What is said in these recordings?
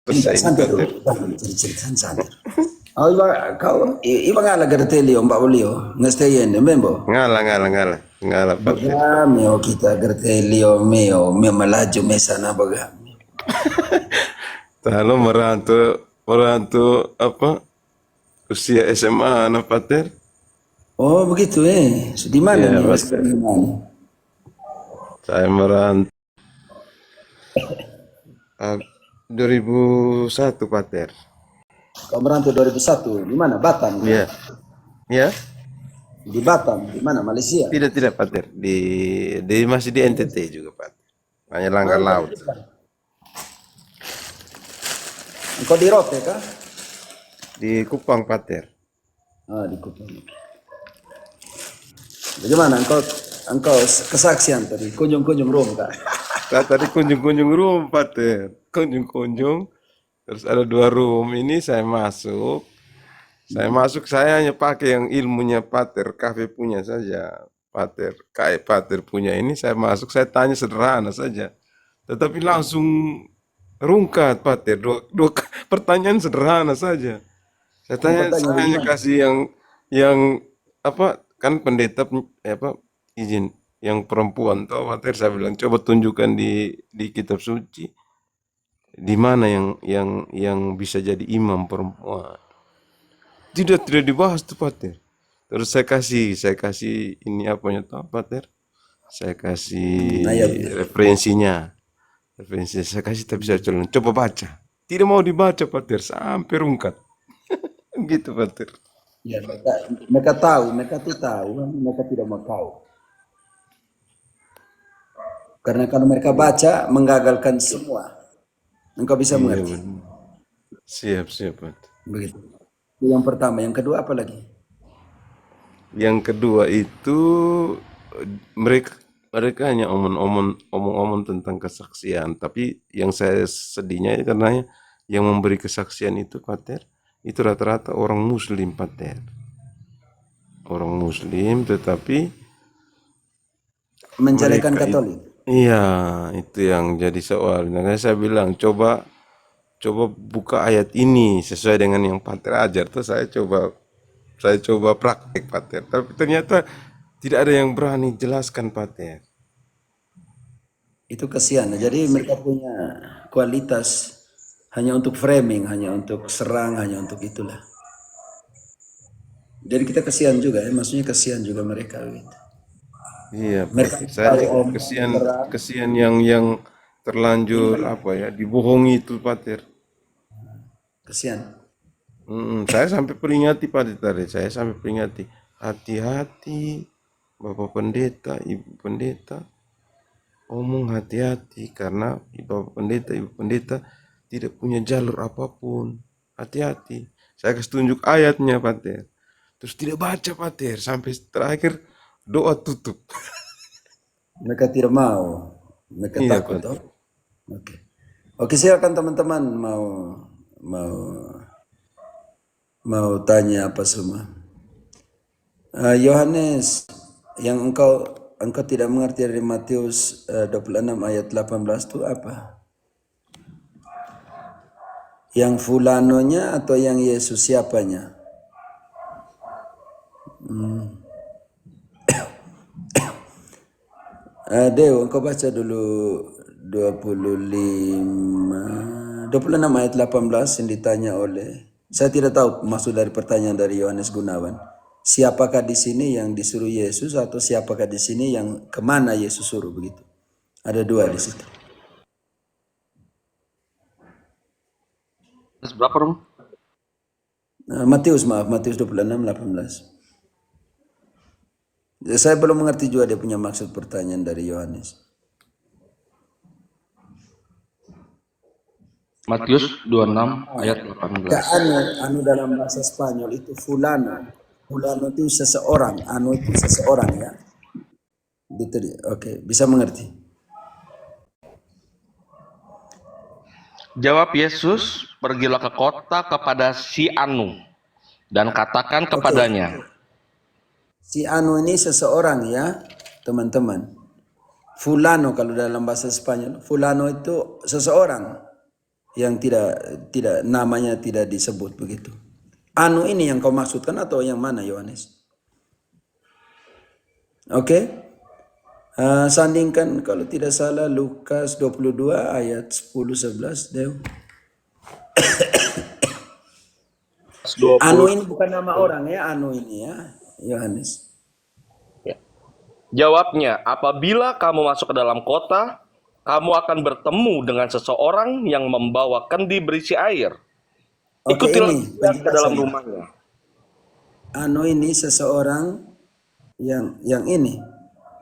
Ini Selesai ini santai Pater. dulu, cerita santai. Oh, iba nga la gertelio, mbak ulio, ngesteyen, membo. Ngalah, ngalah, ngalah. Ngalah Pater. Baga meo kita gertelio meo melaju mesana baga. Lalu merantau apa? Usia SMA anak Pater. Oh begitu di mana Ya nih Pater. sekarang di mana? Saya merantau 2001 Pater. Kau merantau 2001, di mana? Batam kah? Ya, ya. Di Batam, di mana? Malaysia. Tidak, tidak Pater. Di masih di NTT juga Pater. Hanya langgar Oh, laut. engkau di Rote kah? Di Kupang Pater. Ah, di Kupang. Bagaimana engkau kesaksian tadi? Kunjung-kunjung room kah? Saya tadi kunjung-kunjung room Pater. Kunjung-kunjung. Terus ada 2 room ini saya masuk. Saya hanya pakai yang ilmunya Pater, kafe punya saja. Pater, kayak Pater punya ini saya masuk, saya tanya sederhana saja. Tetapi langsung rungkat Pater, dua pertanyaan sederhana saja. Yang pertanyaan Saya hanya bagaimana? kasih yang apa kan pendeta apa izin yang perempuan toh Pater, saya bilang coba tunjukkan di kitab suci di mana yang bisa jadi imam perempuan. Tidak dibahas tuh Pater. Terus saya kasih ini apanya tuh Pater? Saya kasih Ayatnya. referensinya. Referensi saya kasih tapi saya colong. Coba baca. Tidak mau dibaca Pater sampai rungkat. Gitu Pater. Ya, mereka tahu, mereka tuh tahu, mereka tidak mau tahu. Karena kalau mereka baca, menggagalkan semua. Engkau bisa Iya mengerti. benar. Siap Pater. Begitu. Itu yang pertama. Yang kedua apa lagi? Yang kedua itu mereka mereka hanya omong-omong tentang kesaksian, tapi yang saya sedihnya karena yang memberi kesaksian itu Pater, itu rata-rata orang Muslim Pater. Orang Muslim tetapi Menjelekan mereka itu, Katolik. iya itu yang jadi soal. Makanya saya bilang coba coba buka ayat ini sesuai dengan yang Pater ajar tuh saya coba praktek Pater. Tapi ternyata tidak ada yang berani jelaskan Pater. Itu kasihan. Jadi mereka punya kualitas hanya untuk framing, hanya untuk serang, hanya untuk itulah. Jadi kita kasihan juga ya, maksudnya kasihan juga mereka gitu. Iya, Mereka Pater. Saya tahu juga om kesian serang, kesian yang terlanjur apa ya, dibohongi itu, Pater. kasihan. Saya sampai peringati Pater tadi. Saya sampai peringati, hati-hati, Bapak Pendeta, Ibu Pendeta, omong hati-hati karena Bapak Pendeta, Ibu Pendeta tidak punya jalur apapun. Hati-hati. Saya kasih tunjuk ayatnya, Pater. Terus tidak baca, Pater, sampai terakhir doa tutup. Mereka tidak mau, mereka Iya, takut Pater. toh. Oke, oke silakan teman-teman mau mau tanya apa semua. Yohanes, yang engkau tidak mengerti dari Matius 26 ayat 18 itu apa? Yang fulanonya atau yang Yesus siapanya? Deo, engkau baca dulu 26 ayat 18 yang ditanya oleh, saya tidak tahu maksud dari pertanyaan dari Yohanes Gunawan. Siapakah di sini yang disuruh Yesus atau siapakah di sini yang kemana Yesus suruh begitu? Ada dua di situ. Terus berapa dong? Matius 26 18. Saya belum mengerti juga dia punya maksud pertanyaan dari Yohanes. Matius 26 ayat 18. Anu dalam bahasa Spanyol itu fulano. Fulano itu seseorang, anu itu seseorang ya. Gitu. Oke, bisa mengerti. Jawab Yesus, pergilah ke kota kepada si Anu dan katakan kepadanya. Si anu ini seseorang ya, teman-teman. Fulano kalau dalam bahasa Spanyol, fulano itu seseorang. yang tidak namanya tidak disebut begitu. Anu ini yang kau maksudkan atau yang mana Yohanes? Oke. Sandingkan kalau tidak salah Lukas 22 ayat 10-11 Deo. Anu 20. ini bukan nama orang ya, anu ini ya, Yohanes. Ya. Jawabnya, apabila kamu masuk ke dalam kota, kamu akan bertemu dengan seseorang yang membawa kendi berisi air. Oke, Ikutilah ini dia ke dalam penjelasannya. rumahnya. Anu ini seseorang yang ini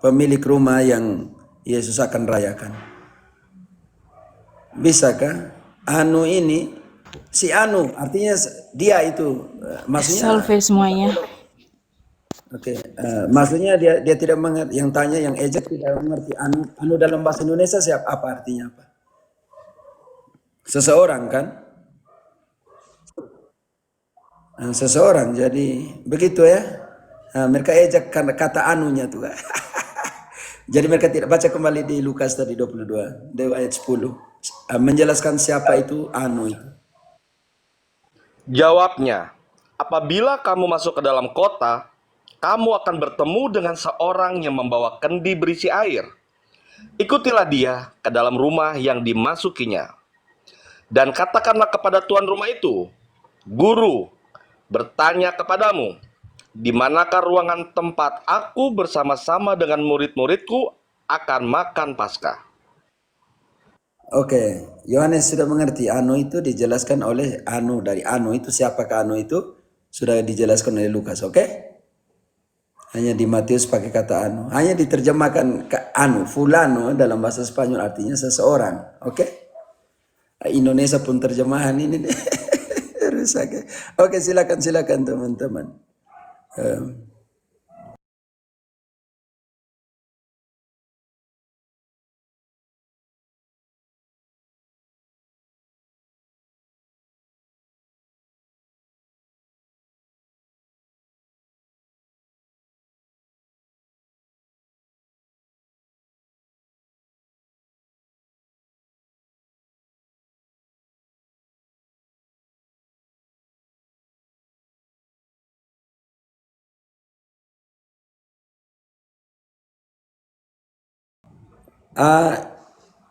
pemilik rumah yang Yesus akan rayakan. Bisakah? Anu ini si Anu artinya dia itu maksudnya Salve semuanya. oke, maksudnya dia tidak mengerti, yang tanya yang ejek tidak mengerti anu dalam bahasa Indonesia siapa, apa artinya apa? Seseorang kan? Seseorang, jadi begitu ya. Mereka ejek karena kata anunya tuh. Jadi mereka tidak baca kembali di Lukas tadi 22, dari ayat 10. Menjelaskan siapa itu anu itu. Jawabnya, apabila kamu masuk ke dalam kota, kamu akan bertemu dengan seorang yang membawa kendi berisi air. Ikutilah dia ke dalam rumah yang dimasukinya. Dan katakanlah kepada tuan rumah itu, Guru, bertanya kepadamu, di manakah ruangan tempat aku bersama-sama dengan murid-muridku akan makan Paskah? Oke, Yohanes sudah mengerti. Anu itu dijelaskan oleh anu, dari anu itu siapakah anu itu sudah dijelaskan oleh Lukas. Oke? Hanya di Matius pakai kata anu. Hanya diterjemahkan ke anu, fulano dalam bahasa Spanyol artinya seseorang. Oke? Indonesia pun terjemahan ini rusak. Oke, silakan teman-teman.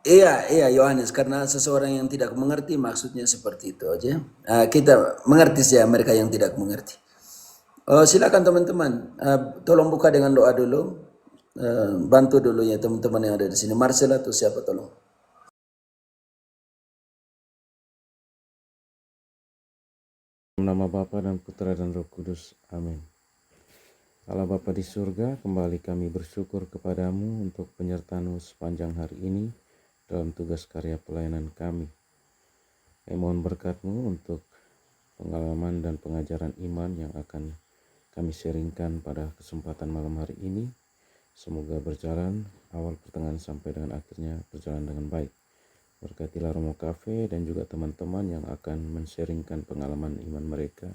Iya Yohanes, karena seseorang yang tidak mengerti maksudnya seperti itu aja. Kita mengerti saja mereka yang tidak mengerti. Silakan teman-teman, tolong buka dengan doa dulu. Bantu dulu ya teman-teman yang ada di sini. Marcel atau siapa tolong. Nama Bapa dan Putra dan Roh Kudus. Amin. Allah Bapa di surga, kembali kami bersyukur kepadamu untuk penyertaan-Mu sepanjang hari ini dalam tugas karya pelayanan kami. Kami mohon berkat-Mu untuk pengalaman dan pengajaran iman yang akan kami sharingkan pada kesempatan malam hari ini. Semoga berjalan awal, pertengahan, sampai dengan akhirnya berjalan dengan baik. Berkatilah Romo Cafe dan juga teman-teman yang akan men-sharingkan pengalaman iman mereka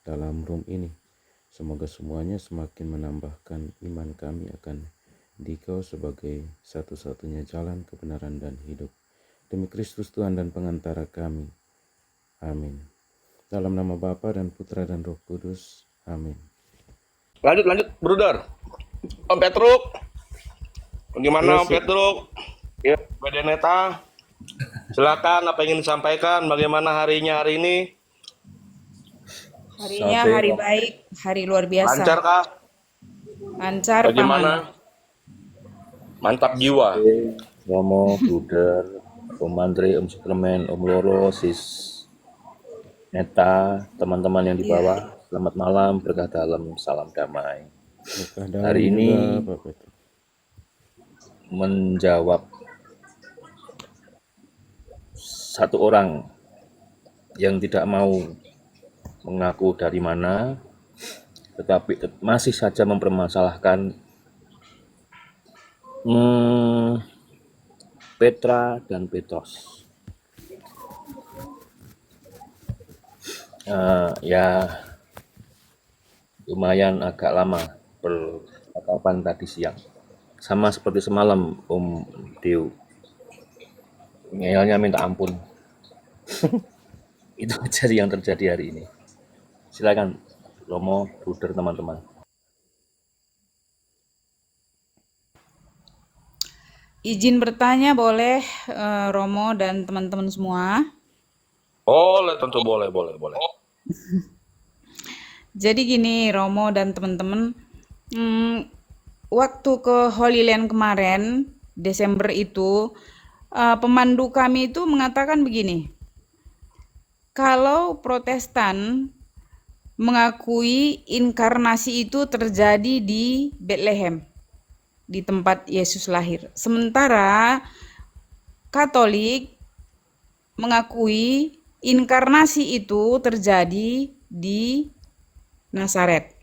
dalam room ini. Semoga semuanya semakin menambahkan iman kami akan Dikau sebagai satu-satunya jalan kebenaran dan hidup. Demi Kristus Tuhan dan pengantara kami. Amin. Dalam nama Bapa dan Putra dan Roh Kudus. Amin. Lanjut, Bruder. Om Petruk. Bagaimana Om Petruk? Ya, Badeneta. Silakan apa yang ingin disampaikan, bagaimana harinya hari ini? Harinya hari baik, hari luar biasa. Lancar kah? Lancar, Bagaimana? Paman. Mantap jiwa. Romo, Bruder, Om Andre, Om Superman, Om Loro, Sis Neta, teman-teman yang di bawah, selamat malam, berkah dalam, salam damai. Hari ini menjawab satu orang yang tidak mau mengaku dari mana, tetapi masih saja mempermasalahkan Petra dan Petros. Ya lumayan agak lama percakapan tadi siang. Sama seperti semalam Om Dew. Ngeyelnya minta ampun. Itu jadi yang terjadi hari ini. Silakan Romo, Bruder, teman-teman. Izin bertanya boleh Romo dan teman-teman semua. Boleh, tentu boleh, boleh, boleh. Jadi gini Romo dan teman-teman, waktu ke Holy Land kemarin Desember itu pemandu kami itu mengatakan begini, kalau Protestan mengakui inkarnasi itu terjadi di Bethlehem, di tempat Yesus lahir. Sementara Katolik mengakui inkarnasi itu terjadi di Nazaret.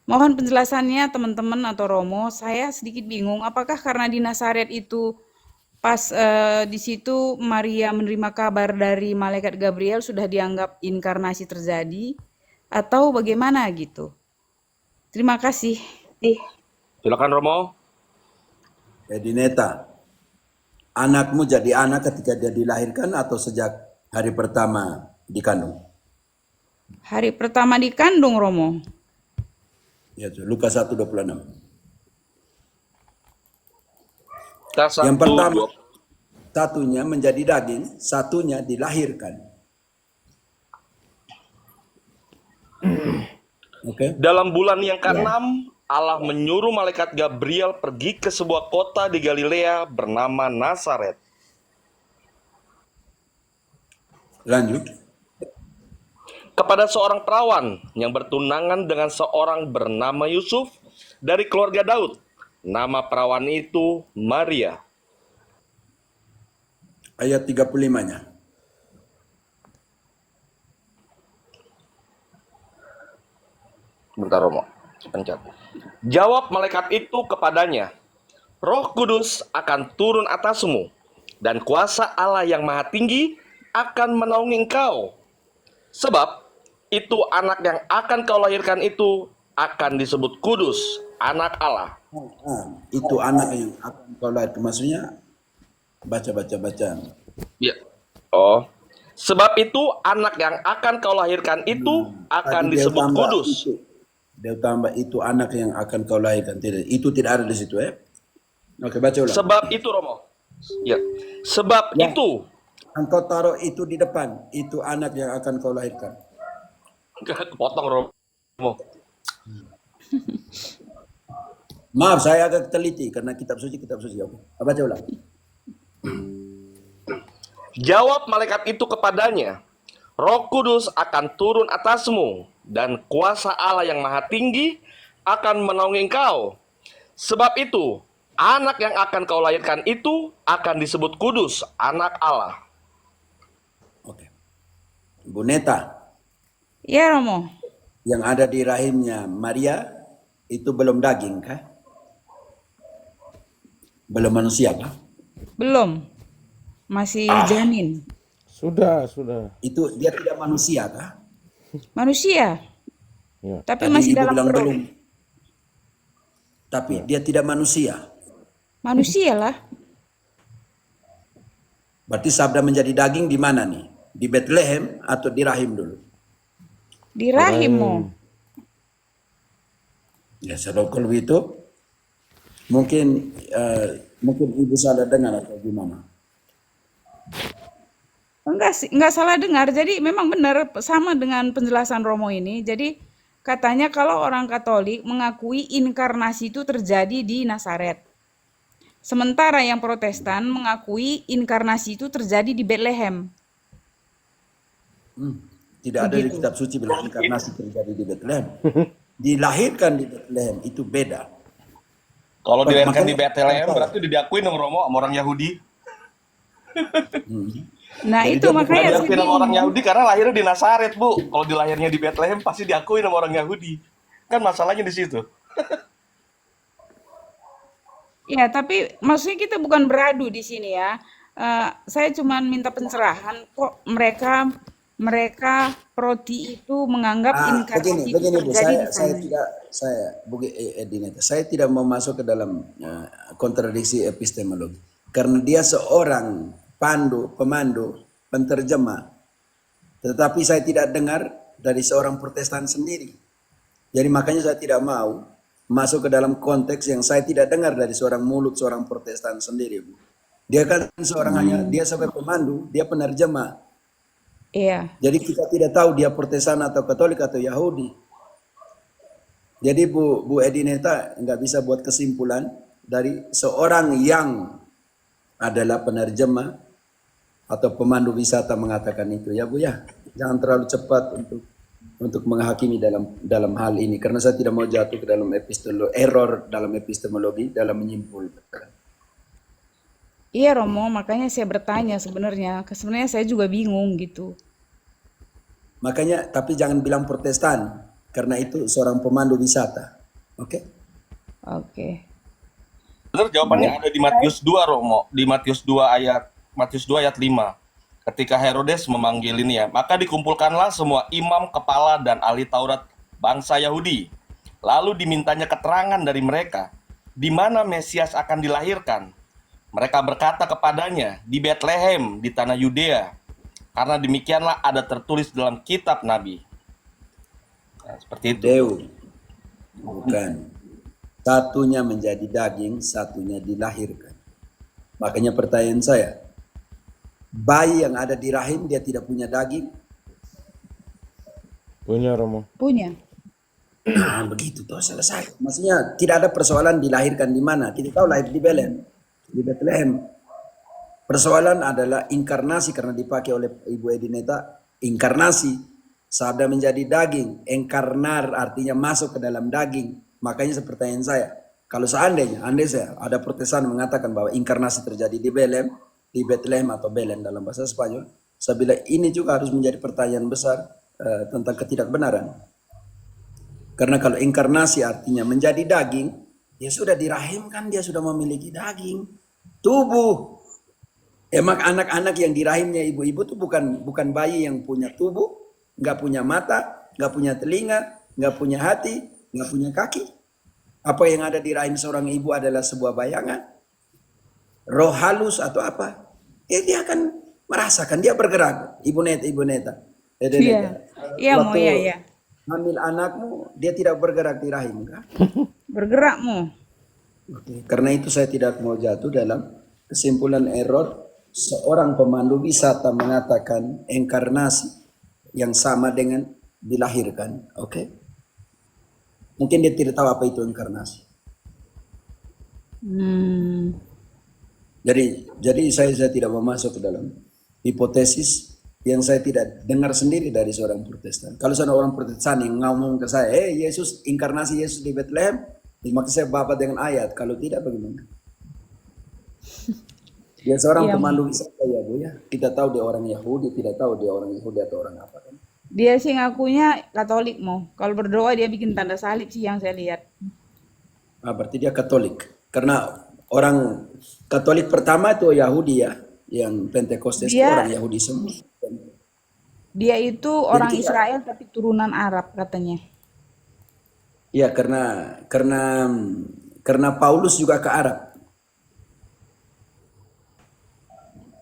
Mohon penjelasannya teman-teman atau Romo, saya sedikit bingung apakah karena di Nazaret itu pas di situ Maria menerima kabar dari malaikat Gabriel sudah dianggap inkarnasi terjadi atau bagaimana gitu. Terima kasih. Silakan Romo. Edineta, anakmu jadi anak ketika dia dilahirkan atau sejak hari pertama dikandung? Hari pertama dikandung Romo. Ya, Lukas 1:26. Kasar Yang pertama, duduk. satunya menjadi daging, satunya dilahirkan. Oke. Dalam bulan yang ke-6, Allah menyuruh malaikat Gabriel pergi ke sebuah kota di Galilea bernama Nazaret. Lanjut. Kepada seorang perawan yang bertunangan dengan seorang bernama Yusuf dari keluarga Daud. Nama perawan itu Maria. Ayat 35-nya. Bentar Romo, pencet. Jawab malaikat itu kepadanya, Roh Kudus akan turun atasmu, dan kuasa Allah yang Maha Tinggi akan menaungi engkau. Sebab itu anak yang akan kau lahirkan itu akan disebut kudus, anak Allah. Itu anak yang akan kau lahirkan. Maksudnya baca. Ya. Oh. Sebab itu anak yang akan kau lahirkan itu akan Tadi dia disebut tambah kudus. itu. Dia tambah itu anak yang akan kau lahirkan. Tidak, itu tidak ada di situ ya. Oke, baca ulang. Sebab itu Romo. Ya. Sebab Ya. itu. Engkau taruh itu di depan. Itu anak yang akan kau lahirkan. Kepotong Romo. Maaf, saya agak teliti karena kitab suci. Oke. Baca ulang. Jawab malaikat itu kepadanya, Roh Kudus akan turun atasmu, dan kuasa Allah yang Maha Tinggi akan menaungi engkau. Sebab itu, anak yang akan kau lahirkan itu akan disebut kudus, anak Allah. Oke. Bu Neta, Ya Romo. yang ada di rahimnya Maria itu belum daging kah? Belum manusia kah? Belum. Masih janin. Sudah. Itu dia tidak manusia kah? Manusia. Ya. Tapi Tadi masih Ibu dalam bilang perut. belum. Tapi dia tidak manusia. Manusia lah. Berarti sabda menjadi daging di mana nih? Di Bethlehem atau di rahim dulu? Di rahimmu. Ya, kalau begitu mungkin ibu salah dengar atau gimana? Enggak salah dengar. Jadi memang benar sama dengan penjelasan Romo ini. Jadi katanya kalau orang Katolik mengakui inkarnasi itu terjadi di Nazaret. Sementara yang Protestan mengakui inkarnasi itu terjadi di Bethlehem. Tidak ada di kitab suci bilang inkarnasi terjadi di Bethlehem. Dilahirkan di Bethlehem itu beda. Kalau dilahirkan di Makanya- Bethlehem berarti udah diakuin dong Romo sama orang Yahudi. Nah Jadi itu dia makanya saya Diakuin sama orang bingung. Yahudi karena lahirnya di Nazaret, Bu. Kalau dilahirnya di Bethlehem pasti diakuin sama orang Yahudi. Kan masalahnya di situ. Ya, tapi maksudnya kita bukan beradu di sini ya. Saya cuma minta pencerahan kok mereka proti itu menganggap inkarnasi itu Begini Bu, terjadi di sana. saya tidak mau masuk ke dalam kontradiksi epistemologi karena dia seorang pemandu, penterjemah Tetapi saya tidak dengar dari seorang Protestan sendiri. Jadi makanya saya tidak mau masuk ke dalam konteks yang saya tidak dengar dari seorang mulut seorang Protestan sendiri, Bu. Dia kan seorang hanya, dia sebagai pemandu, dia penerjemah. Iya. Jadi kita tidak tahu dia Protestan atau Katolik atau Yahudi. Jadi Bu Edineta nggak bisa buat kesimpulan dari seorang yang adalah penerjemah atau pemandu wisata mengatakan itu, ya Bu ya. Jangan terlalu cepat untuk menghakimi dalam hal ini, karena saya tidak mau jatuh ke dalam error dalam epistemologi dalam menyimpulkan. Iya Romo, makanya saya bertanya sebenarnya. Sebenarnya saya juga bingung gitu. Makanya, tapi jangan bilang Protestan, karena itu seorang pemandu wisata. Oke? Oke. Benar, jawabannya ada di Matius 2, Romo. Di Matius 2 ayat 5. Ketika Herodes memanggil ini ya, maka dikumpulkanlah semua imam, kepala, dan ahli Taurat bangsa Yahudi. Lalu dimintanya keterangan dari mereka, di mana Mesias akan dilahirkan. Mereka berkata kepadanya, di Betlehem, di tanah Yudea. Karena demikianlah ada tertulis dalam kitab Nabi. Nah, seperti itu. Deu, bukan. Satunya menjadi daging, satunya dilahirkan. Makanya pertanyaan saya, bayi yang ada di rahim dia tidak punya daging? Punya Romo. Punya. Nah, begitu toh selesai. Maksudnya tidak ada persoalan dilahirkan di mana. Kita tahu lahir di Bethlehem. Persoalan adalah inkarnasi, karena dipakai oleh Ibu Edineta, inkarnasi. Sabda menjadi daging, engkarnar artinya masuk ke dalam daging. Makanya pertanyaan saya, kalau seandainya ada Protestan mengatakan bahwa inkarnasi terjadi di Bethlehem atau Belen dalam bahasa Spanyol, saya bilang ini juga harus menjadi pertanyaan besar tentang ketidakbenaran. Karena kalau inkarnasi artinya menjadi daging, dia sudah dirahimkan, dia sudah memiliki daging, tubuh. Emang anak-anak yang di rahimnya ibu-ibu itu bukan bayi yang punya tubuh, nggak punya mata, nggak punya telinga, nggak punya hati, nggak punya kaki. Apa yang ada di rahim seorang ibu adalah sebuah bayangan, roh halus atau apa? Dia akan merasakan, dia bergerak. Ibu Neta. Iya. Iya Mo, Waktu iya. hamil anakmu, dia tidak bergerak di rahim, kan? Bergerak Mo. Oke. Karena itu saya tidak mau jatuh dalam kesimpulan error. Seorang pemandu wisata mengatakan enkarnasi yang sama dengan dilahirkan. Oke? Mungkin dia tidak tahu apa itu enkarnasi. Jadi saya tidak mau masuk ke dalam hipotesis yang saya tidak dengar sendiri dari seorang Protestan. Kalau seorang Protestan yang ngomong ke saya, Yesus, inkarnasi Yesus di Bethlehem, maka saya babat dengan ayat. Kalau tidak, bagaimana? Dia seorang pemandu wisata ya Bu ya. Kita tahu dia orang Yahudi, tidak tahu dia orang Yahudi atau orang apa kan. Dia sih ngakunya Katolik Mo. Kalau berdoa dia bikin tanda salib sih yang saya lihat. Berarti dia Katolik. Karena orang Katolik pertama itu Yahudi ya. Yang Pentekostes itu orang Yahudi semua. Dia itu orang Israel tapi turunan Arab katanya. Iya, karena Paulus juga ke Arab.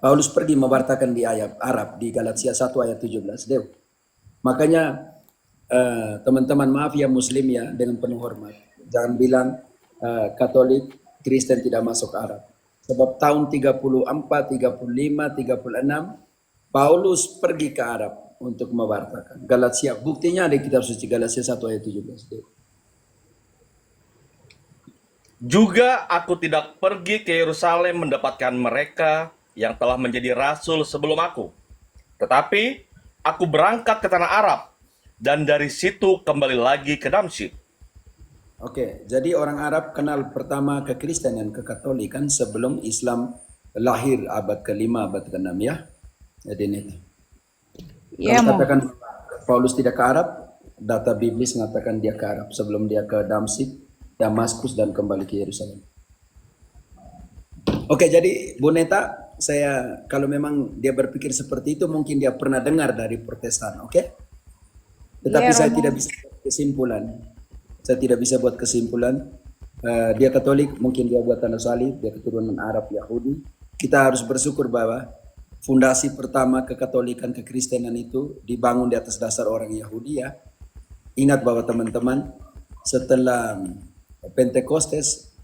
Paulus pergi mewartakan di Arab di Galatia 1 ayat 17. Deu. Makanya teman-teman maaf ya Muslim ya, dengan penuh hormat. Jangan bilang Katolik, Kristen tidak masuk Arab. Sebab tahun 34, 35, 36 Paulus pergi ke Arab untuk mewartakan. Galatia, buktinya ada di kitab suci Galatia 1 ayat 17. Deu. Juga aku tidak pergi ke Yerusalem mendapatkan mereka yang telah menjadi rasul sebelum aku. Tetapi aku berangkat ke tanah Arab dan dari situ kembali lagi ke Damsyik. Oke, jadi orang Arab kenal pertama kekristenan, kekatolikan sebelum Islam lahir abad ke-5, abad ke-6 ya. Jadi ini. Iya Kalau Mo. katakan Paulus tidak ke Arab, data biblis mengatakan dia ke Arab sebelum dia ke Damsyik, Damaskus dan kembali ke Yerusalem. Oke, jadi Bu Neta, saya kalau memang dia berpikir seperti itu mungkin dia pernah dengar dari Protestan, oke? Tetapi Iya, saya Romo. tidak bisa buat kesimpulan. Saya tidak bisa buat kesimpulan. Dia Katolik, mungkin dia buat tanda salib, dia keturunan Arab Yahudi. Kita harus bersyukur bahwa Fundasi pertama kekatolikan, kekristenan itu dibangun di atas dasar orang Yahudi ya. Ingat bahwa teman-teman, setelah Pentekostes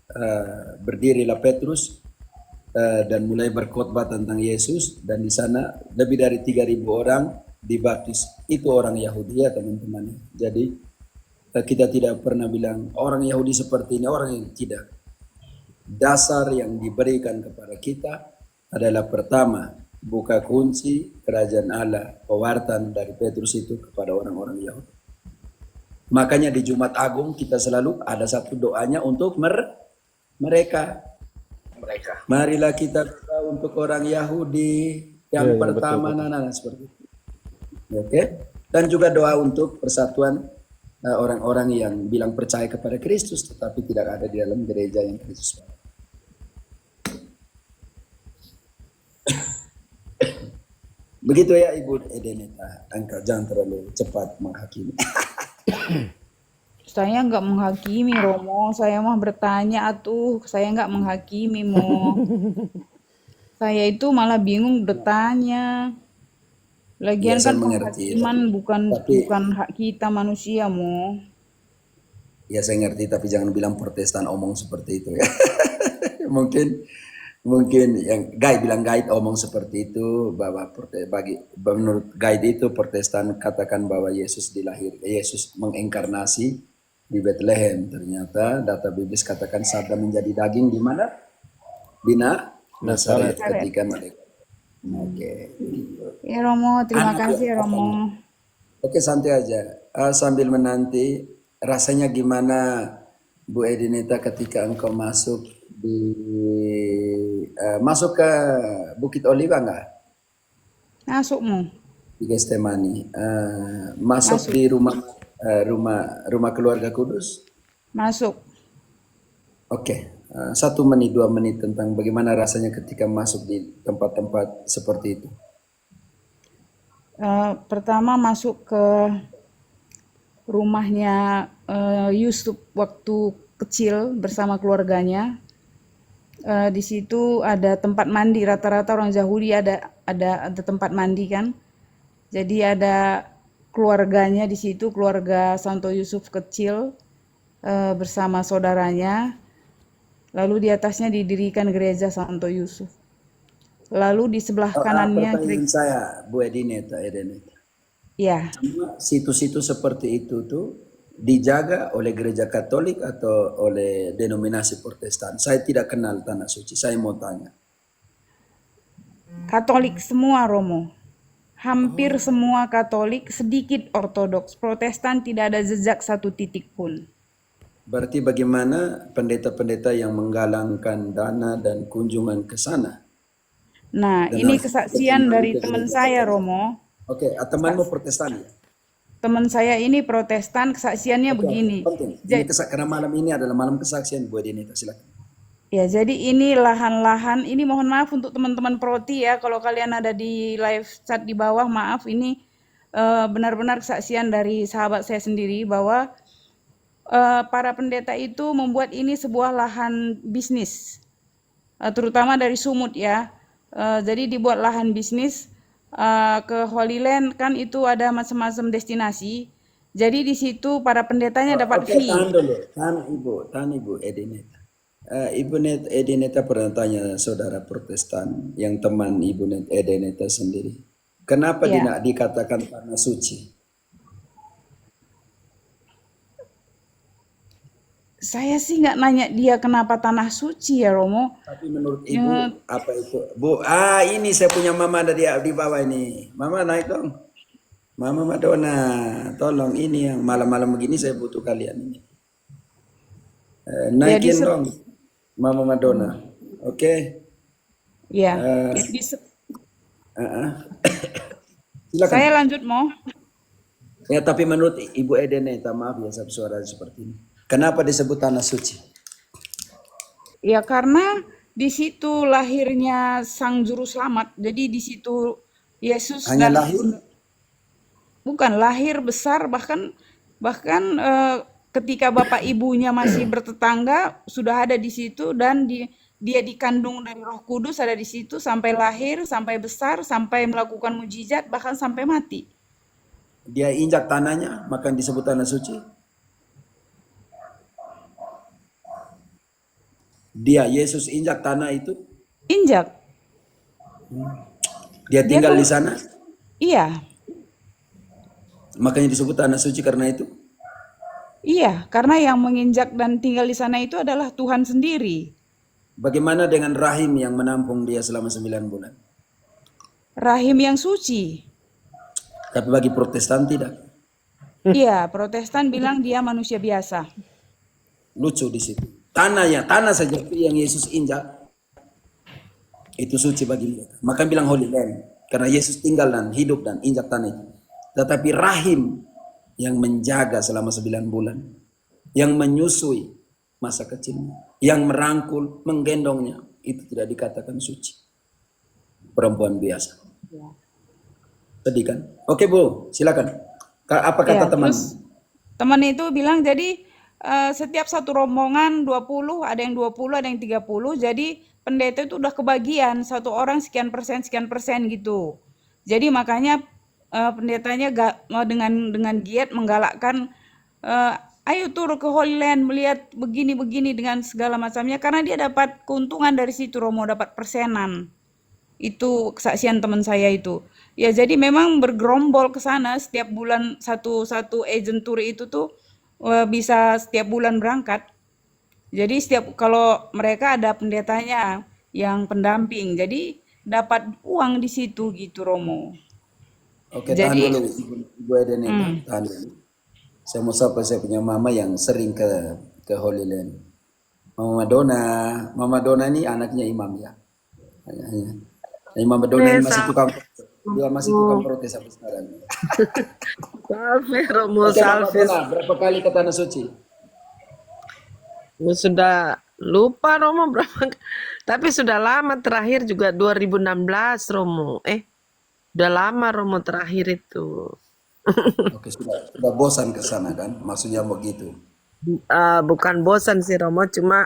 berdirilah Petrus dan mulai berkhotbah tentang Yesus, dan di sana lebih dari 3.000 orang dibaptis. Itu orang Yahudi ya teman-teman. Jadi kita tidak pernah bilang orang Yahudi seperti ini, orang yang tidak. Dasar yang diberikan kepada kita adalah pertama, buka kunci kerajaan Allah, pewartaan dari Petrus itu kepada orang-orang Yahudi. Makanya di Jumat Agung kita selalu ada satu doanya untuk mereka. Marilah kita berdoa untuk orang Yahudi yang pertama, betul. Seperti itu. Oke. Dan juga doa untuk persatuan orang-orang yang bilang percaya kepada Kristus tetapi tidak ada di dalam gereja yang Kristus. Begitu ya Ibu Edeneta, engkau jangan terlalu cepat menghakimi. Saya nggak menghakimi Romo, saya mah bertanya atuh, saya nggak menghakimi Mo. Saya itu malah bingung bertanya. Lagian Ya, saya kan mengerti, penghakiman bukan tapi hak kita manusia Mo. ya saya ngerti, tapi jangan bilang Protestan omong seperti itu ya. mungkin yang bilang guide omong seperti itu, bahwa menurut guide itu Protestan katakan bahwa Yesus mengengkarnasi di Bethlehem. Ternyata data biblis katakan sabda menjadi daging di mana? Di Nazaret ketika mereka. Oke. Ya Romo, terima kasih Romo. Oke, santai aja. Sambil menanti, rasanya gimana Bu Edineta ketika engkau masuk ke Bukit Oliva nggak? Masuk Mo. Di Getsemani. Masuk di rumah keluarga Kudus? Masuk. Oke. 1 menit, 2 menit tentang bagaimana rasanya ketika masuk di tempat-tempat seperti itu. Pertama masuk ke rumahnya Yusuf waktu kecil bersama keluarganya. Di situ ada tempat mandi, rata-rata orang Yahudi ada tempat mandi kan. Jadi ada keluarganya di situ, keluarga Santo Yusuf kecil bersama saudaranya. Lalu di atasnya didirikan gereja Santo Yusuf. Lalu di sebelah kanannya pertanyaan saya, Bu Edeneta. Ya, Situ-situ seperti itu tuh dijaga oleh gereja Katolik atau oleh denominasi Protestan? Saya tidak kenal Tanah Suci, saya mau tanya. Katolik semua Romo. Hampir semua Katolik, sedikit Ortodoks. Protestan tidak ada jejak satu titik pun. Berarti bagaimana pendeta-pendeta yang menggalangkan dana dan kunjungan ke sana? Nah, Dan ini harus kesaksian dari ke teman gereja saya Katolik. Romo. Oke, temanmu Protestan ya? Teman saya ini Protestan, kesaksiannya Oke, begini. penting. Karena malam ini adalah malam kesaksian Bu Edineta, silakan. Ya, jadi ini lahan-lahan, ini mohon maaf untuk teman-teman Proti ya, kalau kalian ada di live chat di bawah, maaf ini benar-benar kesaksian dari sahabat saya sendiri bahwa para pendeta itu membuat ini sebuah lahan bisnis, terutama dari Sumut ya. Jadi dibuat lahan bisnis ke Holy Land kan itu ada macam-macam destinasi. Jadi di situ para pendetanya dapat Oke, fee. tahan dulu. Tahan Ibu Edineta. Ibu Edineta pernah tanya saudara Protestan yang teman Ibu Edineta sendiri. Kenapa Ya. dikatakan tanah suci? Saya sih nggak nanya dia kenapa tanah suci ya Romo. Tapi menurut Ibu apa itu? Bu, ini saya punya mama dari di bawah ini. Mama naik dong. Mama Madonna, tolong ini yang malam-malam begini saya butuh kalian ini. Naikin dong, Mama Madonna. Oke. Ya. Silakan. Saya lanjut Mo. Ya, tapi menurut Ibu Edeneta, maaf ya suara seperti ini. Kenapa disebut tanah suci? Ya karena di situ lahirnya Sang Juru Selamat. Jadi di situ Yesus Hanya dan lahir? bukan lahir besar, bahkan ketika bapak ibunya masih bertetangga sudah ada di situ, dan dia dikandung dari Roh Kudus, ada di situ sampai lahir, sampai besar, sampai melakukan mujizat, bahkan sampai mati. Dia injak tanahnya, maka disebut tanah suci. Dia, Yesus injak tanah itu, Injak. dia Dia tinggal kan, di sana, iya, makanya disebut tanah suci karena itu. iya, karena yang menginjak dan tinggal di sana itu adalah Tuhan sendiri. Bagaimana dengan rahim yang menampung dia selama 9 bulan? Rahim yang suci. Tapi bagi Protestan tidak. Iya, Protestan bilang dia manusia biasa. Lucu di situ. Tanah saja yang Yesus injak itu suci bagi mereka. Maka bilang Holy Land karena Yesus tinggal dan hidup dan injak tanah itu. Tetapi rahim yang menjaga selama 9 bulan, yang menyusui masa kecilnya, yang merangkul, menggendongnya, itu tidak dikatakan suci. Perempuan biasa. Sedih kan? Oke Bu, silakan. Apa kata Ya, teman? terus teman itu bilang jadi setiap satu rombongan 20, ada yang 20, ada yang 30. Jadi pendeta itu udah kebagian satu orang sekian persen gitu. Jadi makanya pendetanya dengan giat menggalakkan ayo turun ke Holy Land melihat begini-begini dengan segala macamnya karena dia dapat keuntungan dari situ Romo, dapat persenan. Itu kesaksian teman saya itu. Ya jadi memang bergerombol ke sana setiap bulan satu agent tour itu tuh bisa setiap bulan berangkat. Jadi kalau mereka ada pendetanya yang pendamping. Jadi dapat uang di situ gitu Romo. Oke, tahan Jadi dulu Ibu Eden itu, tahan dulu. Saya mau sapa saya punya mama yang sering ke Holy Land. Mama Dona ini anaknya imam ya. Nah, Imam Dona ini masih tukang, dia masih tukang protes sampai sekarang. Salve Romo, Oke, Mama salve. Dona, berapa kali ke Tanah Suci? Sudah lupa Romo berapa. Tapi sudah lama terakhir juga 2016 Romo. Udah lama Romo terakhir itu. Oke, sudah bosan ke sana kan? Maksudnya begitu. Bukan bosan sih Romo, cuma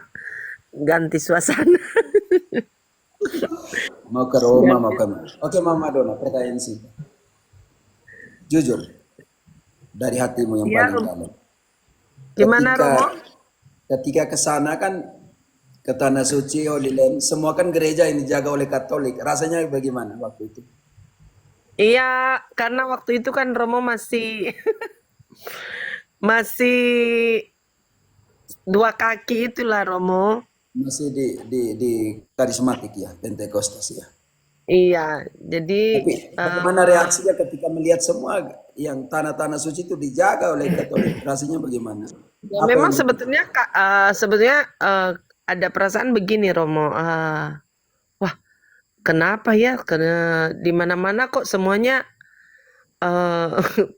ganti suasana. Mau ke Roma, mau ke... Oke, Mama Dona, pertanyaan sih. Jujur, dari hatimu yang Iya, paling Romo. dalam. Gimana Romo? Ketika ke sana kan, ke Tanah Suci, Holy Land, semua kan gereja yang dijaga oleh Katolik. Rasanya bagaimana waktu itu? Iya, karena waktu itu kan Romo masih masih 2 kaki itulah Romo. Masih di karismatik ya, Pentekostas ya. Iya, jadi Tapi bagaimana reaksinya ketika melihat semua yang tanah-tanah suci itu dijaga oleh Katolik? Rasanya bagaimana? ya Apa memang yang sebetulnya ada perasaan begini Romo. Wah, kenapa ya? Karena di mana-mana kok semuanya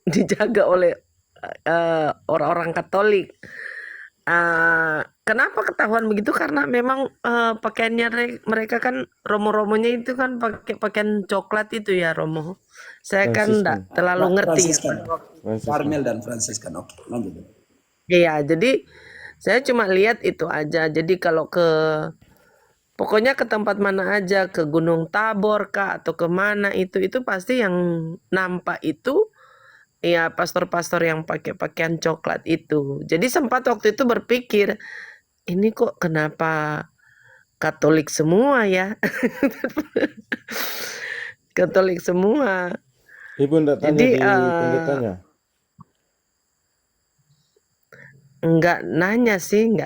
dijaga oleh orang-orang Katolik. Kenapa ketahuan begitu? Karena memang pakaiannya mereka kan romo-romonya itu kan pakai pakaian coklat itu ya Romo. Saya kan enggak Franciscan. terlalu ngerti ya Fransiskan, pada waktu. Franciscan. Karmel dan Fransiskan. Oke, lanjut. Iya, jadi saya cuma lihat itu aja. Jadi kalau pokoknya ke tempat mana aja, ke Gunung Tabor kah atau kemana itu pasti yang nampak itu ya pastor-pastor yang pakai pakaian coklat itu. Jadi sempat waktu itu berpikir, ini kok kenapa Katolik semua ya? Katolik semua. Ibu enggak tanya Jadi di pendetanya? enggak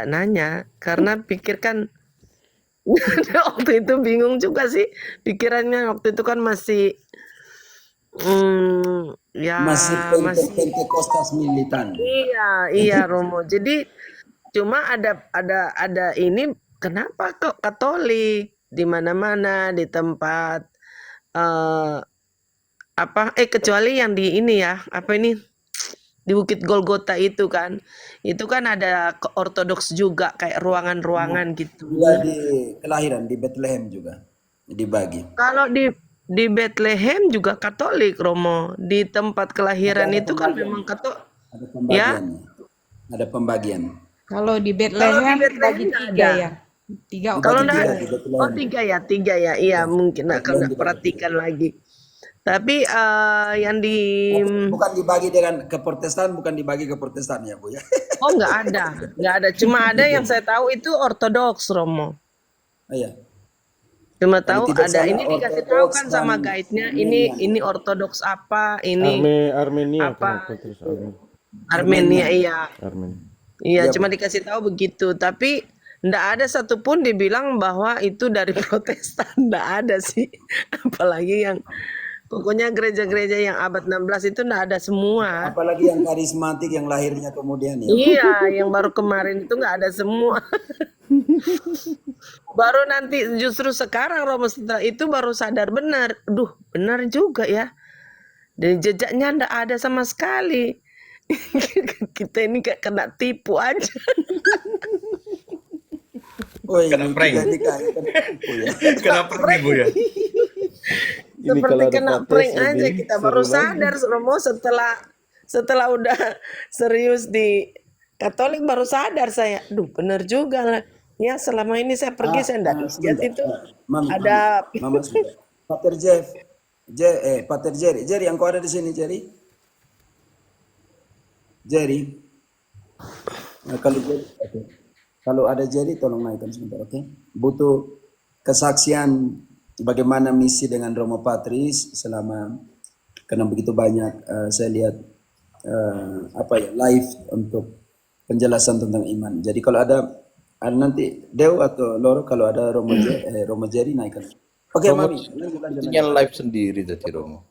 nanya karena pikirkan waktu itu bingung juga sih pikirannya waktu itu kan masih ya Masih masih Pentekostas militan. iya Romo. Jadi cuma ada ini kenapa kok Katolik di mana-mana di tempat kecuali yang di ini ya apa ini di Bukit Golgota itu kan ada Ortodoks juga kayak ruangan-ruangan gitu. Juga di kelahiran di Bethlehem juga dibagi. Kalau di Bethlehem juga Katolik Romo, di tempat kelahiran Ada itu kan pembagian. memang Katolik Ada ya. pembagian. Ada pembagian. kalau di Kalau di Bethlehem Bethlehem dibagi nggak 3 ada. ya. Kalau Dibagi tiga, enggak, di oh Bethlehem. tiga ya, iya mungkin kalau Bethlehem enggak dibagi tiga. perhatikan lagi. Tapi yang di, Bukan dibagi dengan ke Protestan, bukan dibagi ke Protestan ya Bu ya. oh enggak ada. Cuma ada yang saya tahu itu Ortodoks Romo. Oh, ya. Cuma Kalau tahu tidak ada, salah ini dikasih tahu Ortodoks kan dan sama guide-nya, Armenian. ini Ortodoks apa, ini Armenia apa, kenapa terus Armenia? Armenia, iya. Armenia. Iya, Ya cuma Bu. dikasih tahu begitu. Tapi ndak ada satupun dibilang bahwa itu dari Protestan, ndak ada sih. Apalagi yang pokoknya gereja-gereja yang abad 16 itu ndak ada semua. Apalagi yang karismatik yang lahirnya kemudian ya Bu. Iya, yang baru kemarin itu nggak ada semua. Baru nanti justru sekarang Romo setelah itu baru sadar benar. Duh, benar juga ya. Dan jejaknya ndak ada sama sekali. Kita ini kayak kena tipu aja. Oh ini Kena prank. kita ini kayak kena tipu ya. Kenapa nih Bu ya? Ini Seperti kalau ada kena protes prank aja, lebih kita seru baru lagi. sadar Romo setelah udah serius di Katolik baru sadar saya. Duh, benar juga lah. Ya, selama ini saya pergi saya enggak lihat Sebentar. itu Mama, ada Mama sudah. Pater Pater Jerry, engkau ada di sini Jerry? Jerry. Nah, kalau Jerry, oke. Kalau ada Jerry, tolong naikkan sebentar, oke? Butuh kesaksian bagaimana misi dengan Romo Patris selama karena begitu banyak saya lihat live untuk penjelasan tentang iman. Jadi kalau ada nanti Dew atau Loro kalau ada Romo Jerry naikkan. Oke, Romo Mami, lanjut. sepertinya live sendiri tadi Romo.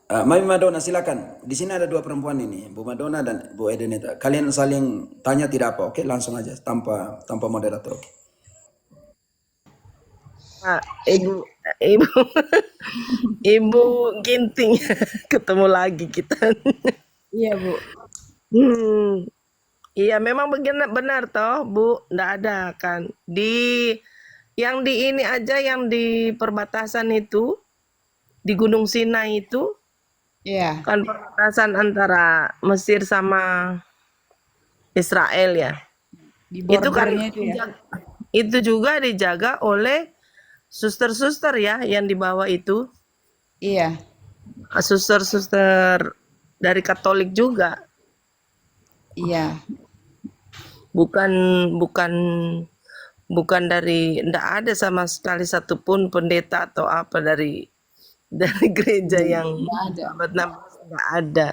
Mami Madonna silakan. Di sini ada dua perempuan ini, Bu Madonna dan Bu Edenita. Kalian saling tanya tidak apa, oke? Langsung aja tanpa moderator. Oke. ibu ibu ibu Ginting ketemu lagi kita. Iya, Bu. Iya memang benar toh Bu, ndak ada kan yang di ini aja yang di perbatasan itu di Gunung Sinai itu Iya. kan perbatasan antara Mesir sama Israel ya. Di Itu kan bordernya itu ya. itu juga dijaga oleh suster-suster ya yang di bawah itu. Iya. Suster-suster dari Katolik juga. Iya. Bukan dari, ndak ada sama sekali satupun pendeta atau apa dari gereja yang Nggak ada. abad 16 nggak ada.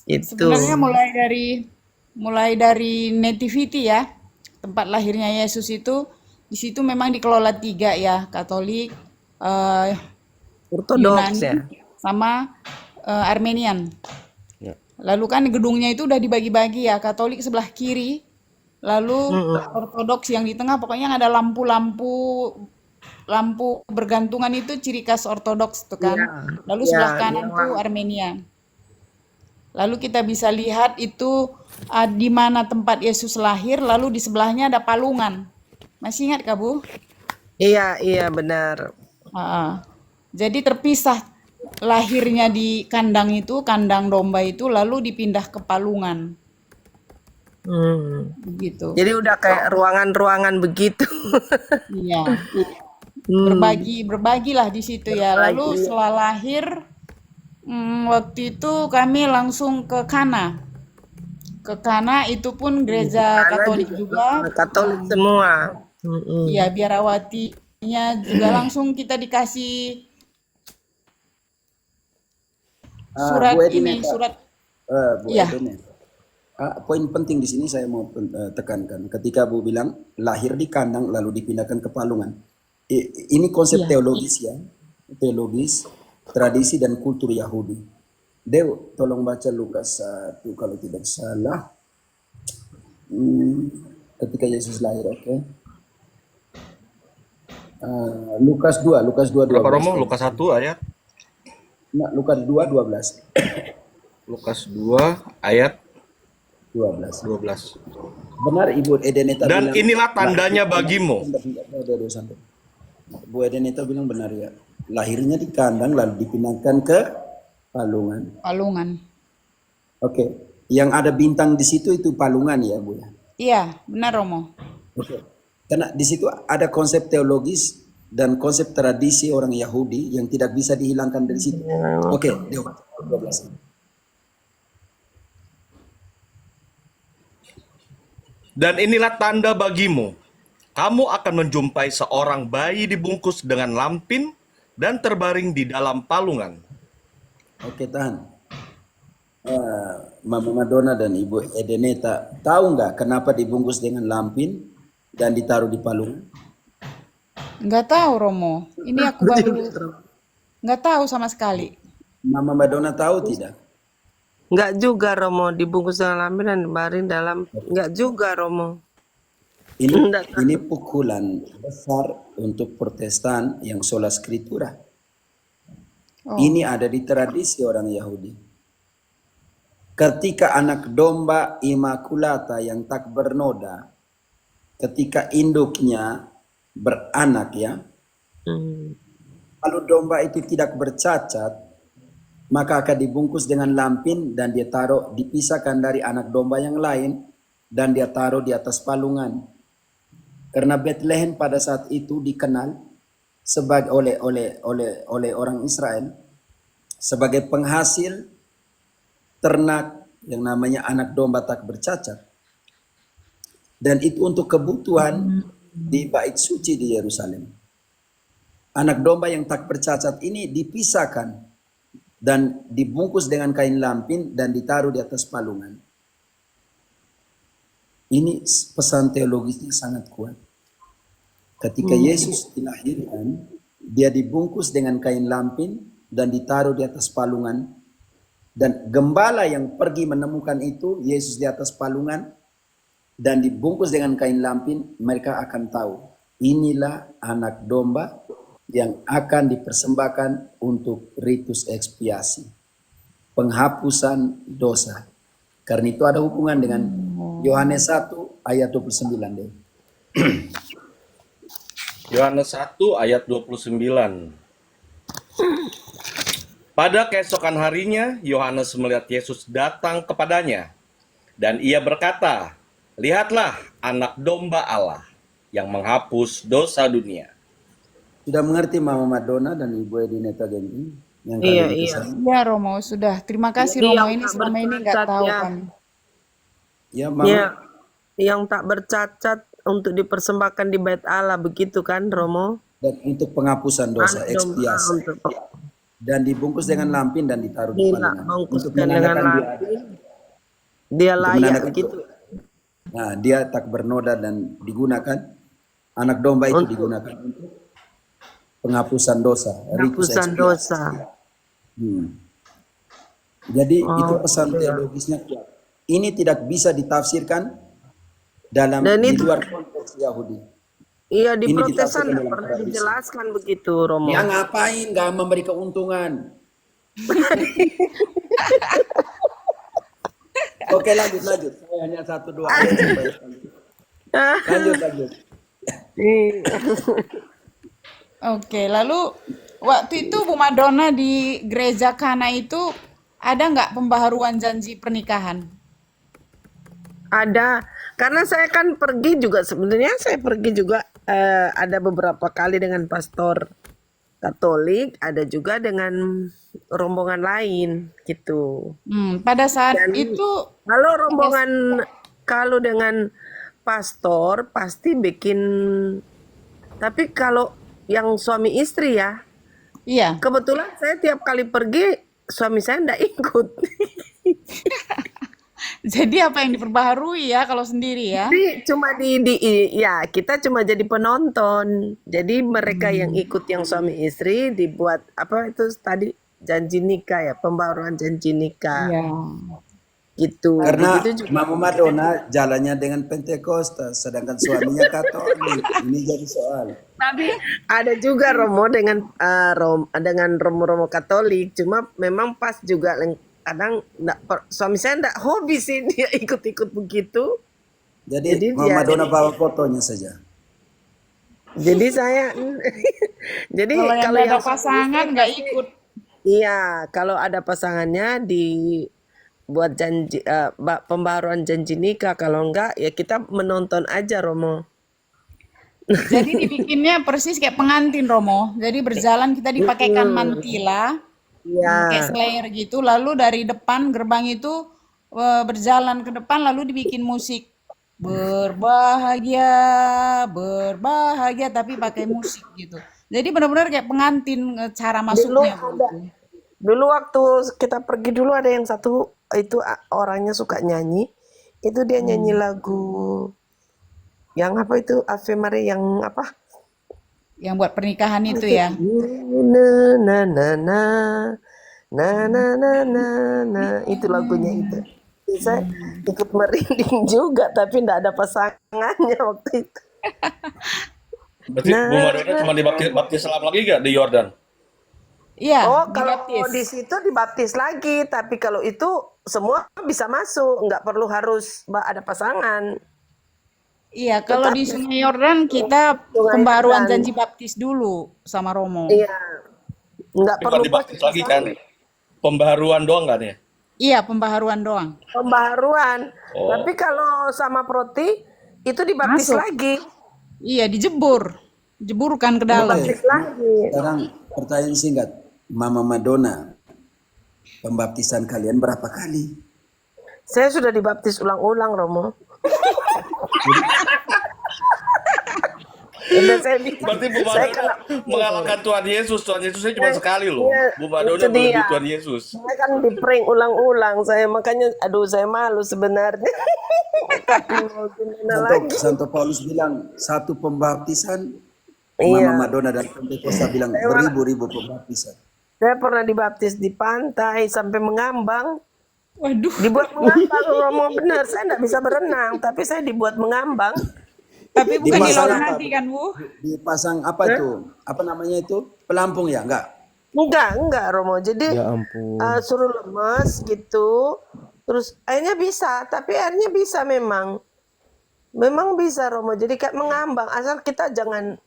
Itu. Sebenarnya mulai dari nativity ya, tempat lahirnya Yesus itu di situ memang dikelola 3 ya, Katolik, Ortodoks ya. Yunani, sama Armenian. Ya. Lalu kan gedungnya itu udah dibagi-bagi ya, Katolik sebelah kiri, lalu Ortodoks yang di tengah, pokoknya ada lampu bergantungan itu ciri khas Ortodoks tuh kan. Lalu sebelah kanan tuh Armenia. Lalu kita bisa lihat itu di mana tempat Yesus lahir, lalu di sebelahnya ada palungan. Masih ingat Kak Bu? Iya benar. Jadi terpisah lahirnya di kandang itu, kandang domba itu, lalu dipindah ke palungan. Begitu. Jadi udah kayak ruangan-ruangan begitu. Iya. Berbagilah di situ ya. Lalu setelah lahir, waktu itu kami langsung ke Kana. Ke Kana itu pun gereja Katolik juga. Katolik semua. Iya, biarawatinya juga langsung kita dikasih surat Bu ini, Edineta. surat. Bu Iya. Edineta. Poin penting di sini saya mau tekankan. Ketika Bu bilang lahir di kandang lalu dipindahkan ke palungan. Ini konsep teologis ya. Teologis, tradisi dan kultur Yahudi. Dew, tolong baca Lukas 1 kalau tidak salah. Ketika Yesus lahir, oke. Lukas 2 Berapa 12. Romo? Lukas 1 ayat. Nah, Lukas 2 12. Lukas 2 ayat 12. 12. Benar Ibu Edeneta Dan bilang. inilah tandanya bagimu. Bu Edeneta bilang benar ya. Lahirnya di kandang lalu dipindahkan ke palungan. Palungan. Oke. Yang ada bintang di situ itu palungan ya Bu ya. Iya, benar Romo. Oke. Karena di situ ada konsep teologis dan konsep tradisi orang Yahudi yang tidak bisa dihilangkan dari situ. Oke, Dewa 12. Dan inilah tanda bagimu. Kamu akan menjumpai seorang bayi dibungkus dengan lampin dan terbaring di dalam palungan. Oke, tahan. Mama Madonna dan Ibu Edeneta tahu nggak kenapa dibungkus dengan lampin dan ditaruh di palungan? Nggak tahu Romo. Ini aku baru nggak tahu sama sekali. Mama Madonna tahu tidak? Enggak juga Romo, dibungkus dengan lampin dan dibaring dalam. Enggak juga Romo. Ini pukulan besar untuk Protestan yang sola scriptura. Oh. Ini ada di tradisi orang Yahudi. Ketika anak domba Immaculata yang tak bernoda, ketika induknya beranak ya, kalau domba itu tidak bercacat, maka akan dibungkus dengan lampin dan dia taruh, dipisahkan dari anak domba yang lain dan dia taruh di atas palungan. Karena Bethlehem pada saat itu dikenal sebagai oleh orang Israel sebagai penghasil ternak yang namanya anak domba tak bercacat. Dan itu untuk kebutuhan di bait suci di Yerusalem. Anak domba yang tak bercacat ini dipisahkan dan dibungkus dengan kain lampin dan ditaruh di atas palungan. Ini pesan teologisnya sangat kuat. Ketika Yesus dilahirkan, dia dibungkus dengan kain lampin dan ditaruh di atas palungan. Dan gembala yang pergi menemukan itu, Yesus di atas palungan dan dibungkus dengan kain lampin, mereka akan tahu inilah anak domba yang akan dipersembahkan untuk ritus ekspiasi, penghapusan dosa. Karena itu ada hubungan dengan Yohanes 1 ayat 29 deh. Yohanes 1 ayat 29. Pada keesokan harinya, Yohanes melihat Yesus datang kepadanya. Dan ia berkata, "Lihatlah anak domba Allah yang menghapus dosa dunia." Sudah mengerti Mama Madonna dan Ibu Edineta Genting? Yang Iya, kali iya. Iya Romo, sudah. Terima kasih Jadi Romo, yang ini tak selama ini nggak bercacat tahu ya. kan. Ya, Mama. Ya, yang tak bercacat untuk dipersembahkan di bait Allah, begitu kan Romo? Dan untuk penghapusan dosa, Anak domba ekspiasi. untuk Dan dibungkus dengan lampin dan ditaruh di palungan. Untuk bungkuskan dengan menandakan dia ada. lampin. Dia layak menandakan begitu. Nah, dia tak bernoda dan digunakan, anak domba itu digunakan untuk penghapusan dosa, ritus Penghapusan ekspiasi. dosa. Jadi itu pesan teologisnya kuat. Ini tidak bisa ditafsirkan dalam Dan di itu- luar konteks Yahudi. Iya, di Ini Protestan ditafsirkan tidak dalam pernah tradisi. dijelaskan begitu Romo. Dia ngapain gak memberi keuntungan? Oke, lanjut. Saya hanya 1-2 ayat supaya lanjut. Oke, lalu waktu itu Bu Madonna di gereja Kana itu ada nggak pembaharuan janji pernikahan? Ada, karena saya kan pergi juga, sebenarnya saya pergi juga ada beberapa kali dengan pastor Katolik, ada juga dengan rombongan lain gitu. Pada saat itu, Kalau rombongan, kalau dengan pastor pasti bikin, tapi kalau yang suami istri ya, iya. kebetulan saya tiap kali pergi suami saya ndak ikut. Jadi apa yang diperbaharui ya kalau sendiri ya? Jadi cuma ya kita cuma jadi penonton. Jadi mereka yang ikut yang suami istri dibuat apa itu tadi janji nikah ya, pembaharuan janji nikah Iya. gitu. Karena Begitu juga. Mama Madonna jalannya dengan Pentekosta, sedangkan suaminya Katolik. Ini jadi soal. Tapi ada juga Romo dengan Romo Katolik, cuma memang pas juga kadang suami saya enggak hobi sih dia ikut-ikut begitu. Jadi Mama Madonna bawa fotonya saja. Jadi saya jadi Kalau yang kalau nggak ada yang suami pasangan istri nggak pasti- ikut. Iya, kalau ada pasangannya buat janji pembaharuan janji nikah. Kalau enggak ya kita menonton aja Romo. Jadi dibikinnya persis kayak pengantin Romo. Jadi berjalan kita dipakaikan mantila, kayak Ya, slayer gitu. Lalu dari depan gerbang itu berjalan ke depan lalu dibikin musik berbahagia, berbahagia tapi pakai musik gitu. Jadi benar-benar kayak pengantin cara dulu masuknya ada begitu. dulu waktu kita pergi dulu ada yang satu itu orangnya suka nyanyi. Itu dia nyanyi lagu yang apa itu Ave Maria yang apa? Yang buat pernikahan itu ya. Na na na na na na na na na itu lagunya itu. Jadi saya ikut merinding juga tapi enggak ada pasangannya waktu itu. Berarti Bu Madonna cuma dibaptis selam lagi gak di Yordan? Iya, Oh, kalau dibaptis. di situ dibaptis lagi, tapi kalau itu semua bisa masuk, nggak perlu harus ada pasangan. Iya, kalau Tetap di di Sungai Yordan kita Sungai pembaruan Yordan. janji baptis dulu sama Romo. Iya, nggak Tapi bukan perlu pakai dibaptis lagi kan? pasangan. Pembaharuan doang kan ya? Iya, pembaharuan doang. Pembaharuan. Oh. Tapi kalau sama Proti itu dibaptis Masuk. lagi, Iya, dijebur. Jeburkan ke dalam. dibaptis lagi. Sekarang pertanyaan singkat, Mama Madonna, pembaptisan kalian berapa kali? Saya sudah dibaptis ulang-ulang, Romo. Udah saya bilang, Berarti Bu saya Madonna kena mengalahkan Tuhan Yesus. Tuhan Yesusnya cuma sekali loh. Iya, Bu Madonna itu melebihi dia. Tuhan Yesus. Saya kan di prank ulang-ulang, saya makanya aduh saya malu sebenarnya. Tapi mau gimana lagi? Santo Paulus bilang satu pembaptisan, Iya. Mama Madonna dan Santo Costa bilang beribu-ribu pembaptisan. Saya pernah dibaptis di pantai sampai mengambang. Waduh. Dibuat mengambang, Romo benar. Saya enggak bisa berenang, tapi saya dibuat mengambang. Tapi bukan di Dipasang laut apa? nanti kan, Bu? Dipasang apa itu? Apa namanya itu? Pelampung ya? Enggak. Enggak, Romo. Jadi Ya ampun. suruh lemas gitu. Terus airnya bisa, tapi airnya bisa memang. Memang bisa, Romo. Jadi kayak mengambang, asal kita jangan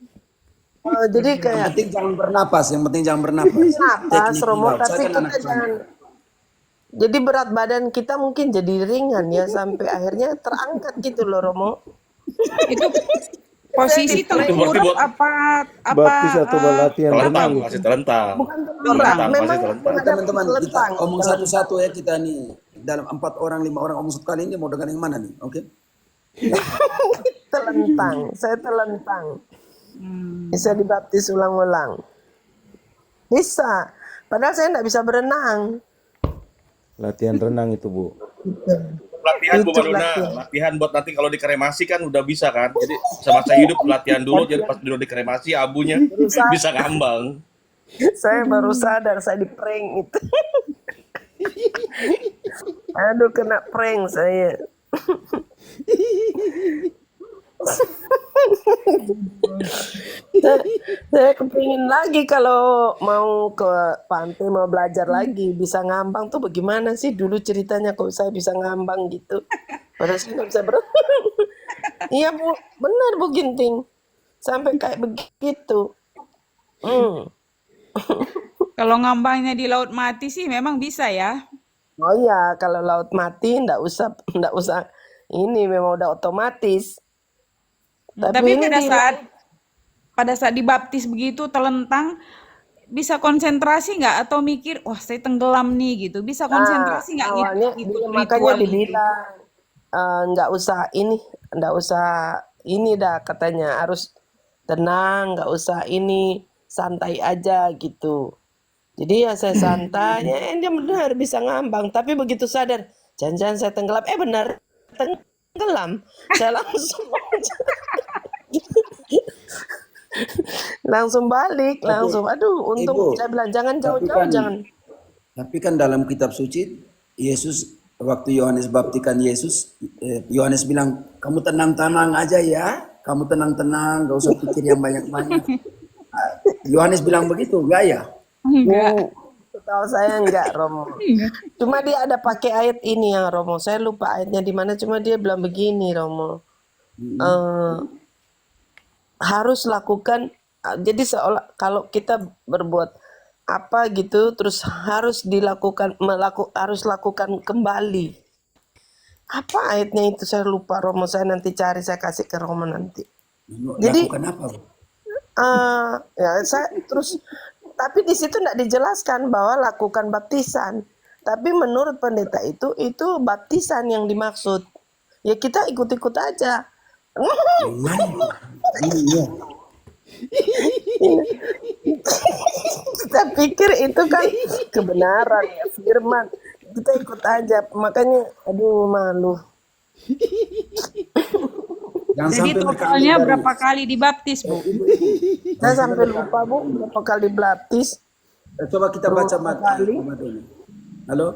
jadi Yang kayak penting jangan bernapas. Yang penting jangan bernapas. napas, Teknik Romo, laut. tapi Saya kan kita anak jangan. selamat. Jadi berat badan kita mungkin jadi ringan ya sampai akhirnya terangkat gitu loh, Romo. Itu posisi Itu berarti tengkurap buat apa Baptis atau latihan telentang, renang itu. masih telentang. Bukan Telentang. telentang, memang Masih telentang. ada Teman-teman, kita telentang. omong satu-satu ya kita nih. Dalam 4 orang, 5 orang omong satu kali ini mau dengan yang mana nih? Oke? Telentang, saya telentang. Bisa dibaptis ulang-ulang. Bisa. Padahal saya enggak bisa berenang. Latihan renang itu, Bu. Latihan Bu Itu Madonna, latihan. latihan buat nanti kalau dikremasi kan udah bisa kan. Jadi semasa hidup latihan dulu, jadi pas dulu dikremasi abunya bisa ngambang. Saya baru sadar saya di prank itu. Aduh kena prank saya. Saya kepingin lagi kalau mau ke pantai mau belajar lagi bisa ngambang tuh bagaimana sih dulu ceritanya kok saya bisa ngambang gitu. Padahal saya nggak bisa berenang. Iya Bu, benar Bu Ginting. Sampai kayak begitu. Hmm. Kalau ngambangnya di laut mati sih memang bisa ya. Oh iya, kalau laut mati ndak usah ini memang udah otomatis. Tapi ini pada saat dibaptis begitu telentang bisa konsentrasi nggak atau mikir wah saya tenggelam nih gitu, bisa konsentrasi nggak gitu awalnya ikut makanya ritual itu? dibilang nggak usah ini dah katanya harus tenang, nggak usah ini santai aja gitu. Jadi ya saya santai, ya dia benar bisa ngambang. Tapi begitu sadar, jangan-jangan saya tenggelam. Benar, tenggelam. Saya langsung balik, langsung. Aduh, untung Ibu, saya bilang jangan tapi jauh-jauh, kan- jangan. Tapi kan dalam kitab suci, Yesus, waktu Yohanes baptikan Yesus, Yohanes bilang, kamu tenang-tenang aja ya. Kamu tenang-tenang, gak usah pikir yang banyak-banyak. Yohanes bilang begitu, enggak ya? Enggak. Setahu saya enggak, Romo. Cuma dia ada pakai ayat ini ya, Romo. Saya lupa ayatnya di mana. Cuma dia bilang begini, Romo. Harus lakukan. Jadi seolah kalau kita berbuat apa gitu, terus harus harus lakukan kembali. Apa ayatnya itu saya lupa Romo, saya nanti cari, saya kasih ke Romo nanti. Jadi Lakukan apa, Bu? ya saya terus, tapi di situ tidak dijelaskan bahwa lakukan baptisan. Tapi menurut pendeta itu baptisan yang dimaksud. Ya kita ikut-ikut aja. Iya. Kita pikir itu kan kebenaran ya, firman. Kita ikut aja. Makanya aduh malu. Jangan Jadi sampai mereka ambil totalnya dari berapa kali dibaptis, Bu? Saya sampai lupa Bu berapa kali baptis. Coba kita baca Berapa Matius kali? dulu. Halo?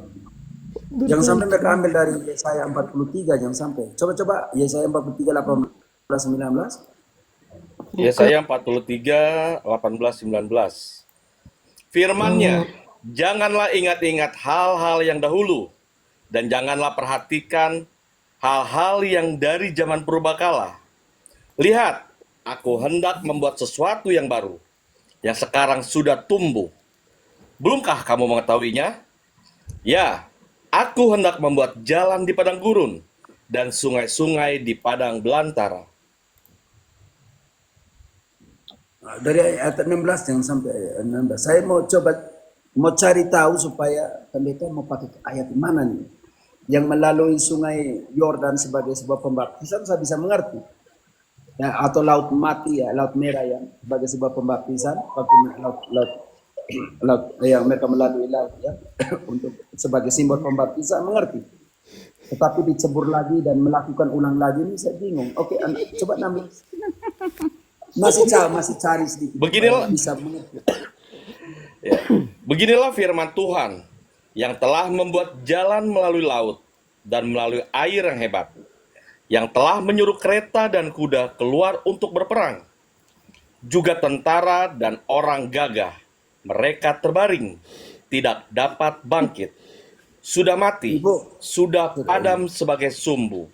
Jangan sampai mereka ambil dari Yesaya 43, jangan sampai. Coba Yesaya 43 18 19. Yesaya 43, 18, 19. Firman-Nya, janganlah ingat-ingat hal-hal yang dahulu, dan janganlah perhatikan hal-hal yang dari zaman purbakala. Lihat, aku hendak membuat sesuatu yang baru, yang sekarang sudah tumbuh. Belumkah kamu mengetahuinya? Ya, aku hendak membuat jalan di padang gurun, dan sungai-sungai di padang belantara. Dari ayat 16 jangan sampai ayat 16. Saya mau cari tahu supaya pendeta mau pakai ayat mana nih yang melalui sungai Yordan sebagai sebuah pembaptisan, saya bisa mengerti. Ya, atau laut mati ya, laut merah ya, sebagai sebuah pembaptisan, waktu laut yang mereka melalui laut ya untuk sebagai simbol pembaptisan mengerti. Tetapi dicebur lagi dan melakukan ulang lagi ini saya bingung. Oke, coba nambah. Masih cari sedikit. Beginilah. Bisa mengerti. Ya. Beginilah firman Tuhan yang telah membuat jalan melalui laut dan melalui air yang hebat, yang telah menyuruh kereta dan kuda keluar untuk berperang. Juga tentara dan orang gagah, mereka terbaring, tidak dapat bangkit. Sudah mati, sudah padam sebagai sumbu.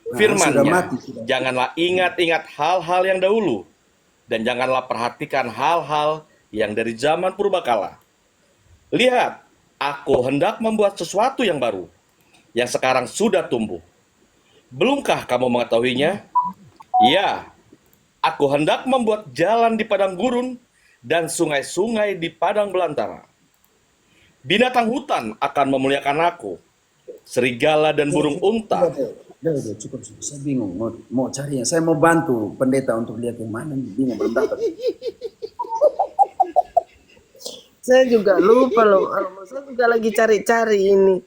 Firman-Nya, janganlah ingat-ingat hal-hal yang dahulu, dan janganlah perhatikan hal-hal yang dari zaman purbakala. Lihat, aku hendak membuat sesuatu yang baru, yang sekarang sudah tumbuh. Belumkah kamu mengetahuinya? Ya, aku hendak membuat jalan di padang gurun dan sungai-sungai di padang belantara. Binatang hutan akan memuliakan aku, serigala dan burung unta. Udah, cukup. Saya bingung mau cari. Saya mau bantu pendeta untuk lihat yang mana nih. Bingung belum dapat. Saya juga lupa loh. Saya juga lagi cari-cari ini.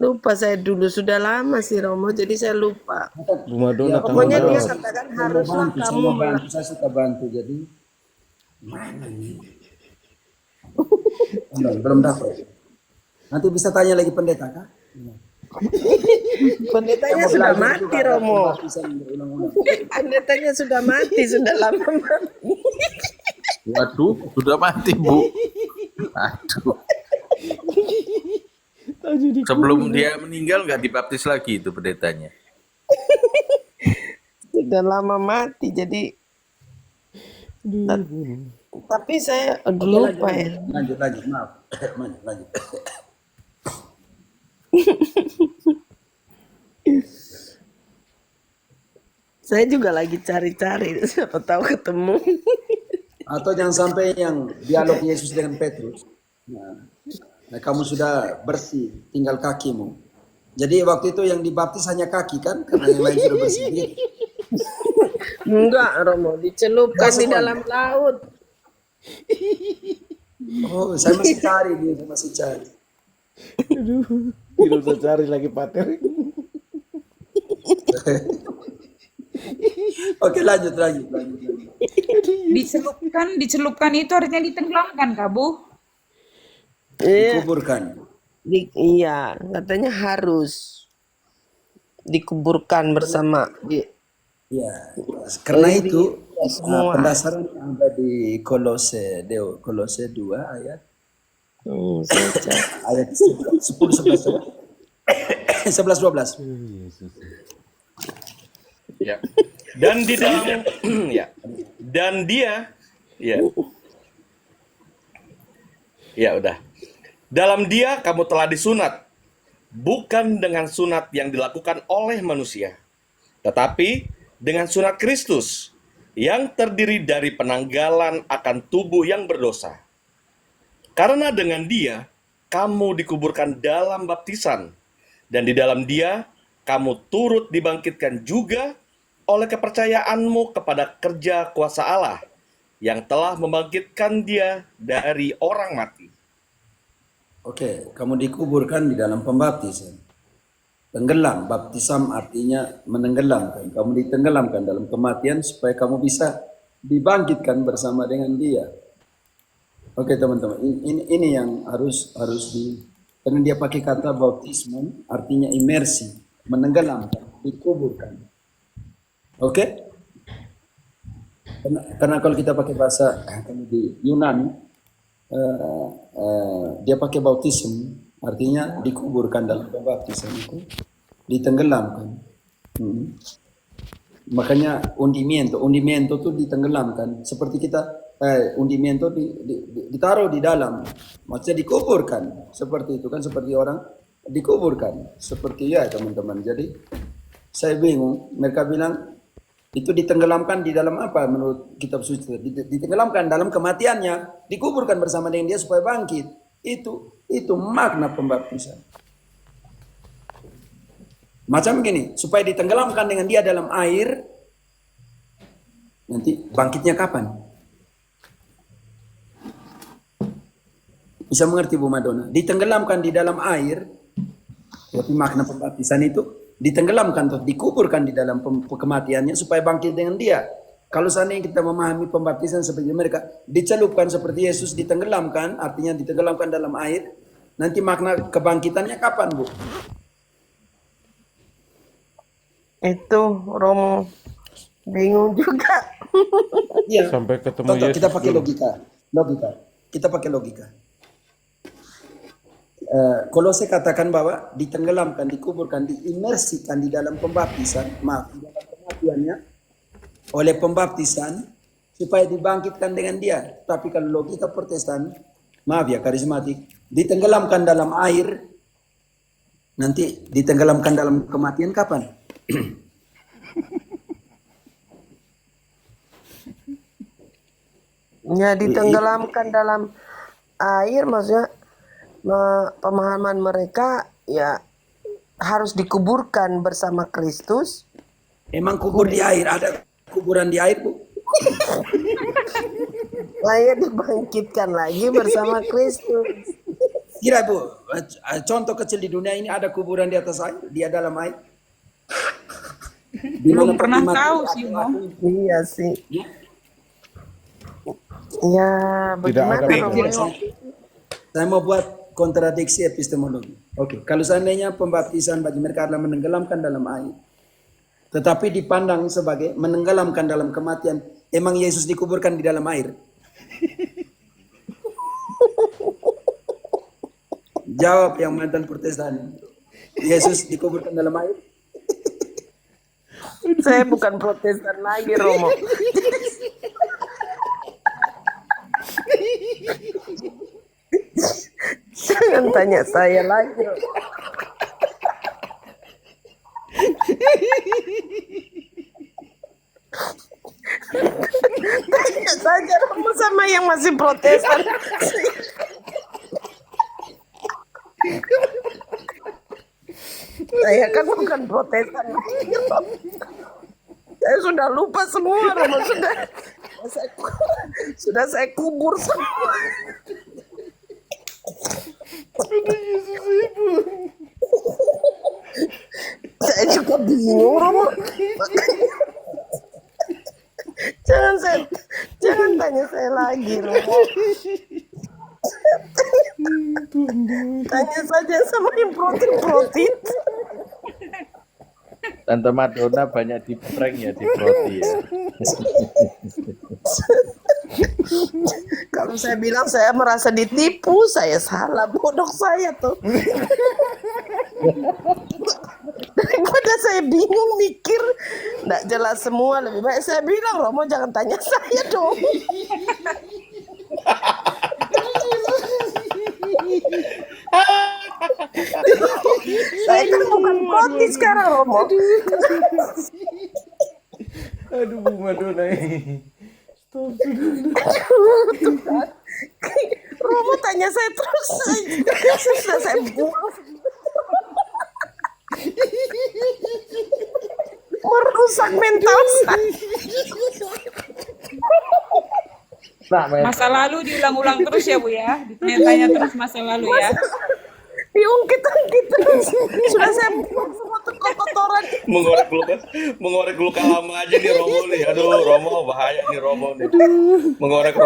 Lupa saya dulu, sudah lama sih Romo, jadi saya lupa. Bu Madonna Pokoknya tanggung dia jawab. katakan Saya mau haruslah bantu, saya kamu mau bantu. Saya suka bantu. Jadi mana nih? Belum dapat. Nanti bisa tanya lagi pendeta kah? Pendetanya sudah mati Romo. Pendetanya sudah mati, sudah lama mati. Waduh, sudah mati Bu. Aduh. Sebelum dia meninggal nggak dibaptis lagi itu pendetanya. Sudah lama mati, jadi tapi saya lupa ya. Lanjut, maaf. Lanjut. Saya juga lagi cari-cari, siapa tahu ketemu. Atau jangan sampai yang dialog Yesus dengan Petrus. Nah, kamu sudah bersih, tinggal kakimu. Jadi waktu itu yang dibaptis hanya kaki kan, karena yang lain sudah bersih. Gitu. Enggak, Romo, dicelupkan di dalam laut. Oh, saya masih cari. Tidak usah cari lagi pater. Oke, lanjut. Dicelupkan itu artinya ditenggelamkan, Kak, Bu? Iya, Kuburkan. iya, katanya harus dikuburkan bersama. Ya, karena itu semua. pendasaran yang ada di Kolose 2 ayat Saya cari. ayat 10 11 12. Ya. Dan di dalam ya. Dan dia ya. Ya udah. Dalam Dia kamu telah disunat, bukan dengan sunat yang dilakukan oleh manusia, tetapi dengan sunat Kristus yang terdiri dari penanggalan akan tubuh yang berdosa. Karena dengan Dia kamu dikuburkan dalam baptisan, dan di dalam Dia kamu turut dibangkitkan juga oleh kepercayaanmu kepada kerja kuasa Allah yang telah membangkitkan Dia dari orang mati. Oke, kamu dikuburkan di dalam pembaptisan. Tenggelam, baptisam artinya menenggelamkan. Kamu ditenggelamkan dalam kematian supaya kamu bisa dibangkitkan bersama dengan Dia. Oke teman-teman, ini yang harus karena dia pakai kata bautisme, artinya imersi, menenggelamkan, dikuburkan. Oke? Karena kalau kita pakai bahasa di Yunani, dia pakai bautisme, artinya dikuburkan dalam pembaptisan itu, ditenggelamkan. Makanya undimiento itu ditenggelamkan, seperti kita undimiento ditaruh di dalam, maksudnya dikuburkan, seperti itu kan, seperti orang dikuburkan, seperti ya teman-teman. Jadi saya bingung, mereka bilang itu ditenggelamkan di dalam apa menurut kitab suci? Ditenggelamkan dalam kematiannya, dikuburkan bersama dengan Dia supaya bangkit. Itu makna pembaptisan. Macam gini, supaya ditenggelamkan dengan Dia dalam air, nanti bangkitnya kapan? Bisa mengerti Bu Madonna? Ditenggelamkan di dalam air, tapi makna pembaptisan itu ditenggelamkan atau dikuburkan di dalam kematiannya supaya bangkit dengan Dia. Kalau seandainya kita memahami pembaptisan seperti mereka, dicelupkan seperti Yesus, ditenggelamkan, artinya ditenggelamkan dalam air, nanti makna kebangkitannya kapan, Bu? Itu Romo bingung juga. Iya. Sampai ketemu Tonton, Yesus kita pakai dulu. logika. Kita pakai logika. Kolose katakan bahwa ditenggelamkan, dikuburkan, diimersikan di dalam pembaptisan, di dalam kematiannya oleh pembaptisan supaya dibangkitkan dengan Dia. Tapi kalau logika Protestan, maaf ya karismatik, ditenggelamkan dalam air, nanti ditenggelamkan dalam kematian kapan? Ya, ditenggelamkan dalam air, maksudnya pemahaman mereka ya harus dikuburkan bersama Kristus. Emang kubur di air, ada kuburan di air, Bu? Saya dibangkitkan lagi bersama Kristus. Kira, Bu, contoh kecil di dunia ini ada kuburan di atas air, dia dalam air? Belum pernah tahu sih, Mo. Iya sih. Ya, bagaimana ada Romo? Saya mau buat kontradiksi epistemologi. Oke, kalau seandainya pembaptisan bagi mereka adalah menenggelamkan dalam air, tetapi dipandang sebagai menenggelamkan dalam kematian, emang Yesus dikuburkan di dalam air? Jawab yang mantan Protestan. Yesus dikuburkan dalam air? Saya bukan Protestan lagi, Romo. Jangan tanya saya lagi. Tanya saja Romo sama yang masih Protestan. Saya kan bukan Protestan lagi. Saya sudah lupa semua, Romo. Sudah saya kubur semua. Saya juga bingung, Romo. Jangan tanya saya lagi, Romo. Tanya saja sama yang protein. Tante Madonna banyak di prank ya di Proti ya. Kalau saya bilang saya merasa ditipu, saya salah, bodoh saya tuh. Daripada saya bingung mikir, nggak jelas semua, lebih baik saya bilang, Romo jangan tanya saya dong. Saya kan bukan koti sekarang Romo. Aduh Bu Madonna ini. Stop. Romo tanya saya terus. Sudah saya buang. Merusak mental saya. Masa lalu diulang-ulang terus ya Bu ya. Ditanya terus masa lalu ya. Diungkit-ungkit terus. Sudah saya buang semua kotoran. Mengorek luka lama aja nih Romo nih. Aduh, Romo bahaya nih Romo nih. Mengorek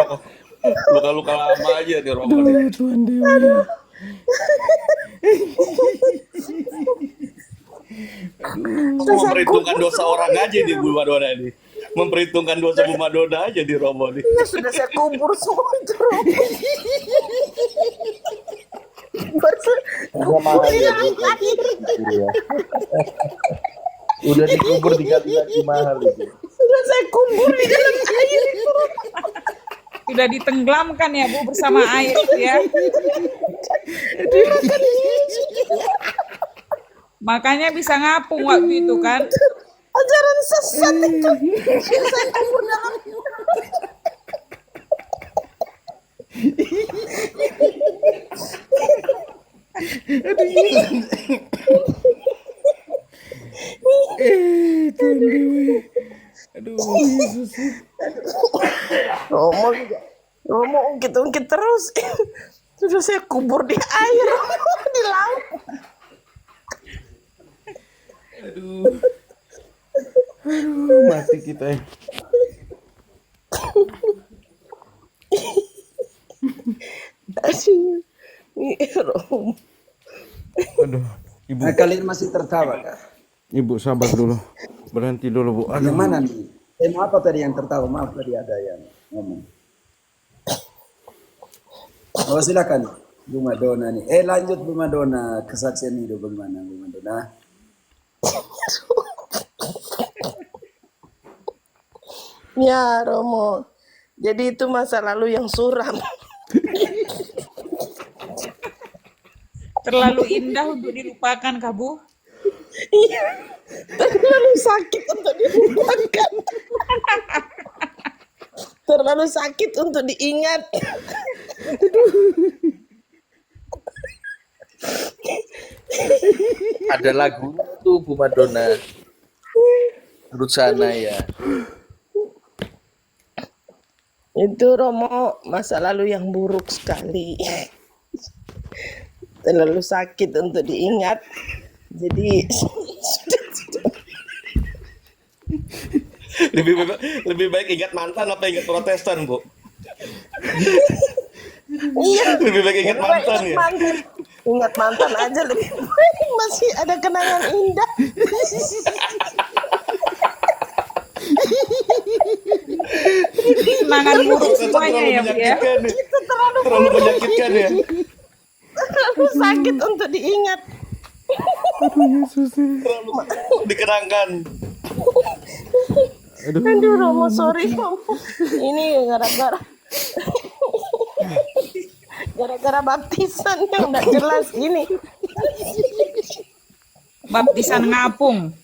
luka-luka lama aja nih Romo nih. Tuhan Dewi. Memperhitungkan dosa orang aja nih Bu Madonna nih. Memperhitungkan dosa Bu Madonna aja di Romo nih. Ya sudah saya kubur semua itu Romo. Kubur yang air. Iya. Udah dikubur dikali-kali mahal itu. Sudah saya kubur di dalam air itu. Sudah ditenggelamkan ya Bu bersama air ya. Makanya bisa ngapung waktu itu kan. Ajaran sesat itu. Saya kubur dalam Tuhan Dewi. Aduh Yesus. Romo juga. Romo ungkit-ungkit terus. Sudah saya kubur di air. Di laut. Aduh, mati kita ya. Aduh. Romo. Aduh, Ibu, kalian masih tertawa kah? Ibu sabar dulu. Berhenti dulu Bu. Yang Aduh, mana nih? Mau apa tadi yang tertawa? Maaf tadi ada yang ngomong. Oh silakan Bu Madonna nih. Lanjut Bu Madonna, kesaksian hidup bagaimana Bu Madonna? Ya Romo. Jadi itu masa lalu yang suram. Terlalu indah untuk dilupakan Kak Bu. Iya. Terlalu sakit untuk dilupakan. Terlalu sakit untuk diingat. Ada lagu tuh Bu Madonna. Menurut sana ya. Itu Romo masa lalu yang buruk sekali. Terlalu sakit untuk diingat. Jadi Lebih baik ingat mantan apa ingat Protestan, Bu? iya. Lebih baik ingat mantan ya. Ingat mantan aja lebih baik, masih ada kenangan indah. Kenangan buruk semuanya ya Bu ya. Itu Terlalu menyakitkan ya. terlalu sakit untuk diingat. Terlalu dikenangkan. Aduh Romo, sorry Romo. Ini gara-gara baptisan yang nggak jelas ini. Baptisan ngapung.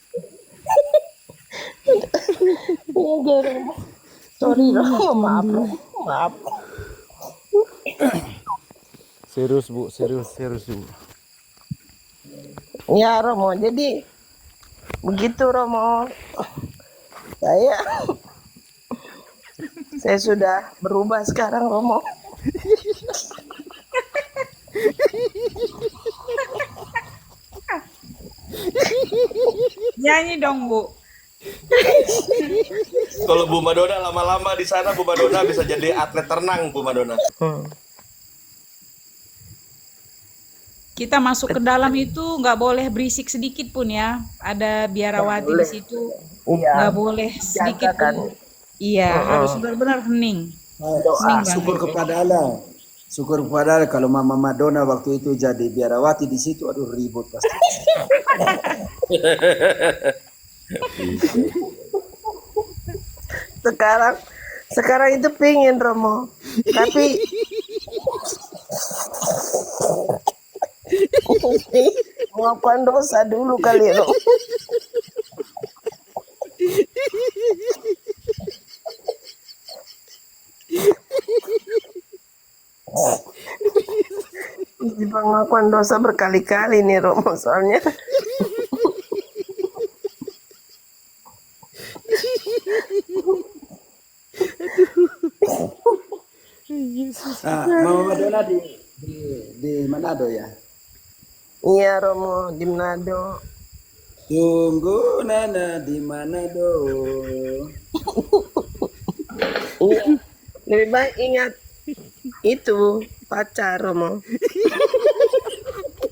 Iya Romo. Sorry Romo, maaf Romo. Maaf. serius Bu, serius Ibu. Ya Romo, jadi begitu Romo. Saya sudah berubah sekarang Romo. Nyanyi dong Bu. Kalau Bu Madonna lama-lama di sana, Bu Madonna bisa jadi atlet renang, Bu Madonna. Kita masuk ke dalam itu nggak boleh berisik sedikit pun ya. Ada biarawati di situ. Iya. Nggak boleh sedikit kan. pun. Iya, harus benar-benar hening. Doa syukur kepada Allah. Syukur kepada Allah kalau Mama Madonna waktu itu jadi biarawati di situ, aduh ribut pasti. Sekarang itu pingin Romo, tapi pengakuan dosa dulu kali Rom. Isi pengakuan dosa berkali-kali nih Romo soalnya. Mama Madonna di Manado ya. Iya Romo di Manado. Tunggu Nana di Manado. Iya. Lebih baik ingat itu pacar Romo.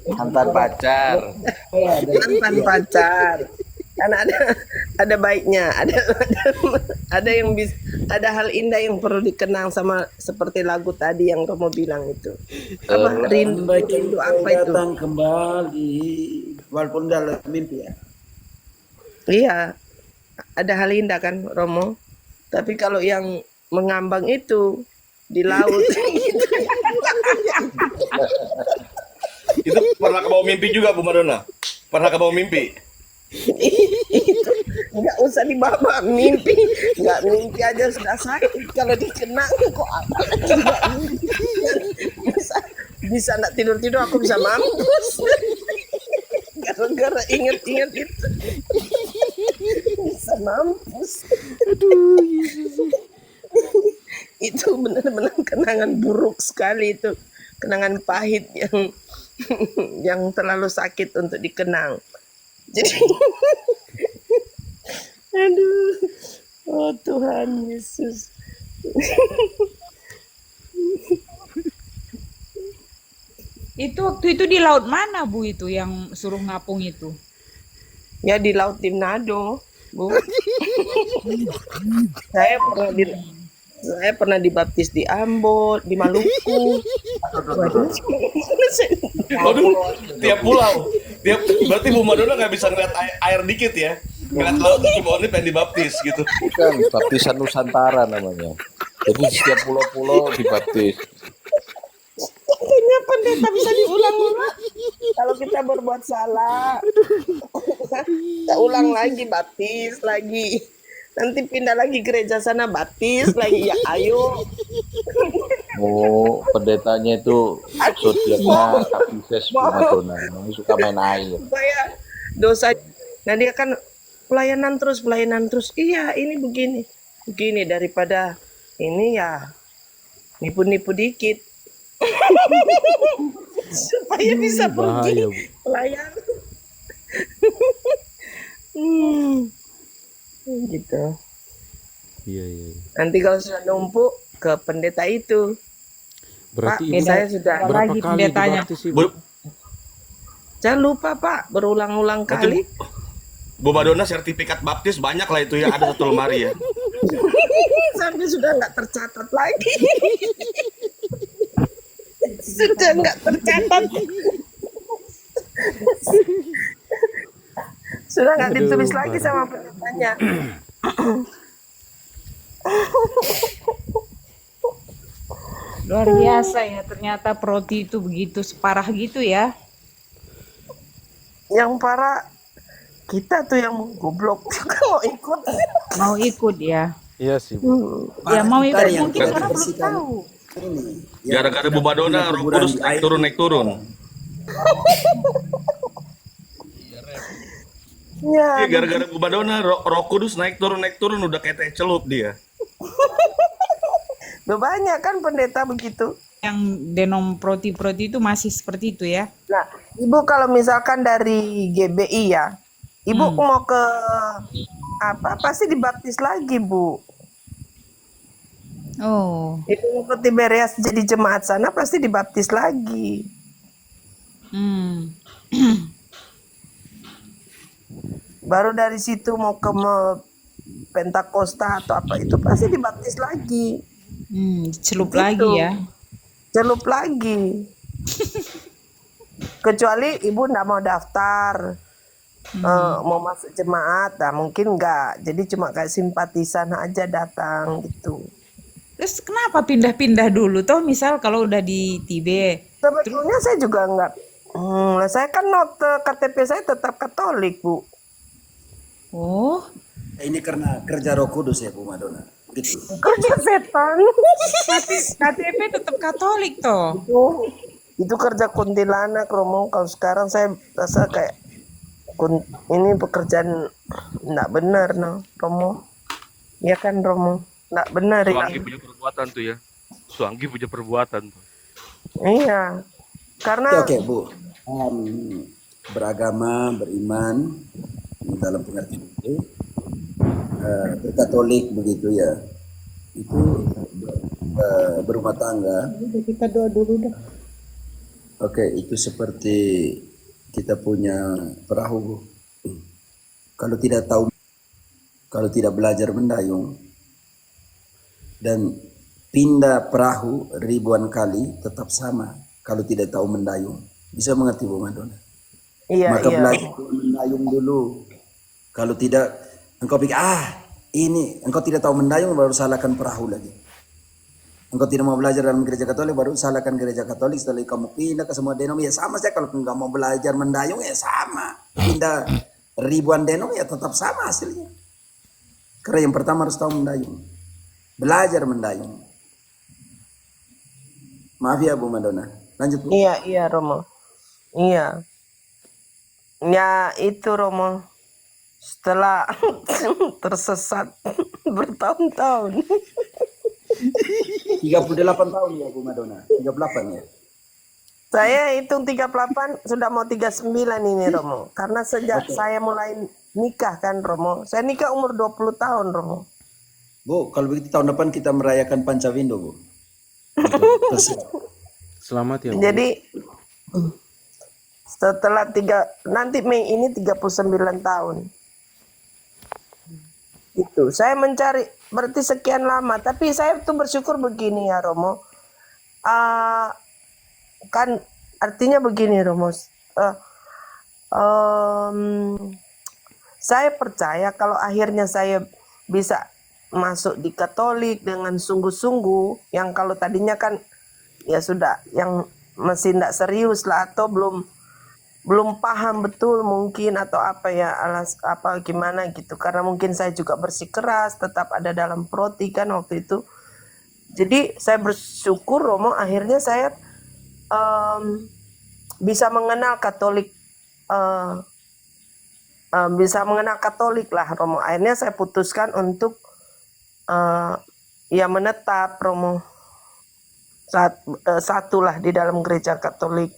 Mantan pacar. Mantan pacar. Karena ada baiknya, ada yang bisa, ada hal indah yang perlu dikenang sama seperti lagu tadi yang Romo bilang itu. Apa rindu apa itu? Datang kembali walaupun dalam mimpi ya. Iya, ada hal indah kan Romo. Tapi kalau yang mengambang itu di laut Itu pernah kebawa mimpi juga Bu Madonna? Pernah kebawa mimpi? itu nggak usah dibawa mimpi, nggak mimpi aja sudah sakit kalau dikenang kok apalagi nggak mimpi. Bisa nggak tidur aku bisa mampus gara-gara inget-inget itu bisa mampus. Itu benar-benar kenangan buruk sekali itu, kenangan pahit yang terlalu sakit untuk dikenang. Jadi aduh, oh Tuhan Yesus. Itu waktu itu di laut mana Bu itu yang suruh ngapung itu? Ya di Laut di Manado, Bu. Saya pernah dibaptis di Ambon, di Maluku. Waduh, tiap pulau. Berarti Bu Madonna nggak bisa ngeliat air dikit ya? Ngeliat laut cuma ini pengen dibaptis gitu. Bukan, baptisan Nusantara namanya. Jadi setiap pulau-pulau dibaptis. Kayaknya pendeta bisa diulang-ulang. Kalau kita berbuat salah, kita ulang lagi, baptis lagi. Nanti pindah lagi gereja sana, baptis lagi. Ya ayo. Oh, pendetanya itu zodiaknya Pisces Bu Madonna. Memang suka main air. Supaya dosa. Nah dia kan pelayanan terus. Iya ini begini daripada ini ya nipu-nipu dikit. Supaya bisa pergi pelayan. Gitu. Iya. Nanti kalau sudah numpuk ke pendeta itu. Berarti Pak, saya sudah berapa lagi kali pendetanya? dibaptis Ibu? jangan lupa Pak berulang-ulang kali. Bu Madonna sertifikat baptis banyak lah itu ya, ada satu lemari ya. Sampai sudah nggak tercatat lagi. Sudah nggak tercatat. Sudah nggak ditulis lagi sama pendetanya. Luar biasa ya, ternyata Proti itu begitu separah gitu ya. Yang parah kita tuh yang goblok juga mau ikut. Mau ikut ya. Iya sih Bu. Ya mau ikut yang mungkin kita karena belum bersihkan tahu. ini. Gara-gara Bu Madonna, Roh Kudus naik turun. Ya, Iya, gara-gara Bu Madonna, Roh Kudus naik turun udah kayak teh celup dia. banyak kan pendeta begitu. Yang denom Proti itu masih seperti itu ya. Nah, Ibu kalau misalkan dari GBI ya, Ibu mau ke apa? Pasti dibaptis lagi, Bu. Oh. Ibu mau ke Tiberias jadi jemaat sana pasti dibaptis lagi. Baru dari situ mau ke Pentakosta atau apa itu pasti dibaptis lagi. Celup Gitu. lagi ya. Celup lagi. Kecuali Ibu nggak mau daftar, mau masuk jemaat, nah mungkin nggak. Jadi cuma kayak simpatisan aja datang gitu. Terus kenapa pindah-pindah dulu toh, misal kalau udah di Tibe? Sebetulnya saya juga Lah saya kan note KTP saya tetap Katolik, Bu. Oh, Ini karena kerja Roh Kudus ya Bu Madonna. Gitu. Kerja setan. KTP tetap Katolik toh. Itu kerja kuntilanak, Romo. Kalau sekarang saya rasa kayak ini pekerjaan enggak benar, no, Romo. Ya kan, Romo? Enggak benar ya. Suanggi punya perbuatan tuh ya. Suanggi punya perbuatan tuh. Iya. Karena Oke, Bu. Beragama, beriman dalam pengertian itu Katolik begitu ya. Itu berumah tangga. Kita doa dulu dah. Oke, itu seperti kita punya perahu, Bu. Kalau tidak belajar mendayung dan pindah perahu ribuan kali tetap sama kalau tidak tahu mendayung. Bisa mengerti Bu Madonna? iya, Maka iya. belajar mendayung dulu. Kalau tidak, engkau pikir, engkau tidak tahu mendayung, baru salahkan perahu lagi. Engkau tidak mau belajar dalam gereja Katolik, baru salahkan gereja Katolik. Setelah kamu pindah ke semua denom, ya sama saja. Kalau enggak mau belajar mendayung, ya sama. Pindah ribuan denom, ya tetap sama hasilnya. Karena yang pertama harus tahu mendayung. Belajar mendayung. Maaf ya Bu Madonna. Lanjut Bu. Iya, iya, Romo. Iya. Ya, itu Romo. Setelah tersesat bertahun-tahun. 38 tahun ya Bu Madonna. 38 ya. Saya hitung 38, sudah mau 39 ini, Romo. Karena sejak saya mulai nikah kan, Romo. Saya nikah umur 20 tahun, Romo. Bu, kalau begitu tahun depan kita merayakan Pancawindo Bu. Selamat ya, Bu. Jadi setelah nanti Mei ini 39 tahun. Itu saya mencari berarti sekian lama, tapi saya tuh bersyukur begini ya, Romo. Kan artinya begini, Romo. Saya percaya kalau akhirnya saya bisa masuk di Katolik dengan sungguh-sungguh, yang kalau tadinya kan ya sudah yang masih tidak serius lah, atau belum paham betul mungkin, atau apa ya, apa gimana gitu, karena mungkin saya juga bersikeras tetap ada dalam proti kan waktu itu. Jadi saya bersyukur, Romo, akhirnya saya bisa mengenal Katolik, bisa mengenal Katolik lah, Romo. Akhirnya saya putuskan untuk ya menetap, Romo, satulah di dalam gereja Katolik.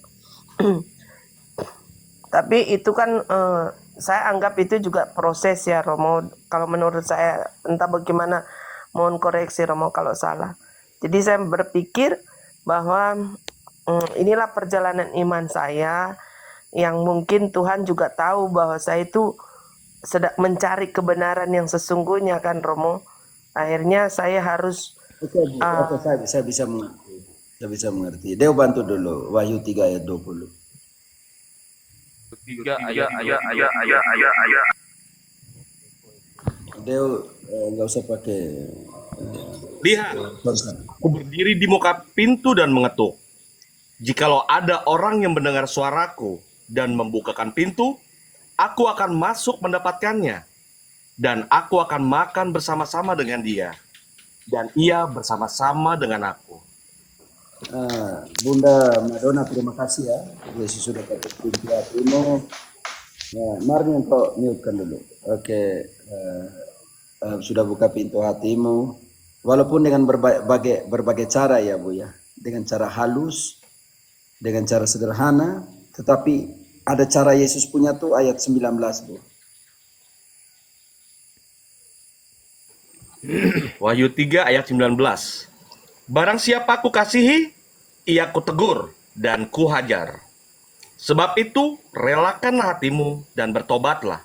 Tapi itu kan saya anggap itu juga proses ya, Romo. Kalau menurut saya, entah bagaimana, mohon koreksi, Romo, kalau salah. Jadi saya berpikir bahwa inilah perjalanan iman saya, yang mungkin Tuhan juga tahu bahwa saya itu sedang mencari kebenaran yang sesungguhnya kan, Romo. Akhirnya saya harus Oke, Bu. Oke, saya bisa mengerti. Saya bisa mengerti. Deo bantu dulu. Wahyu 3 ayat 20. Deo nggak usah pakai Lihat, aku berdiri di muka pintu dan mengetuk. Jikalau ada orang yang mendengar suaraku dan membukakan pintu, aku akan masuk mendapatkannya. Dan aku akan makan bersama-sama dengan dia. Dan ia bersama-sama dengan aku. Bunda Madonna, terima kasih ya. Yesus sudah ketuk pintu hatimu. Mari untuk mute-kan dulu. Oke, sudah buka pintu hatimu. Walaupun dengan berbagai cara ya Bu ya. Dengan cara halus, dengan cara sederhana. Tetapi ada cara Yesus punya tuh ayat 19 Bu. Wahyu 3 ayat 19. Barang siapa ku kasihi, ia ku tegur dan ku hajar. Sebab itu, relakanlah hatimu dan bertobatlah.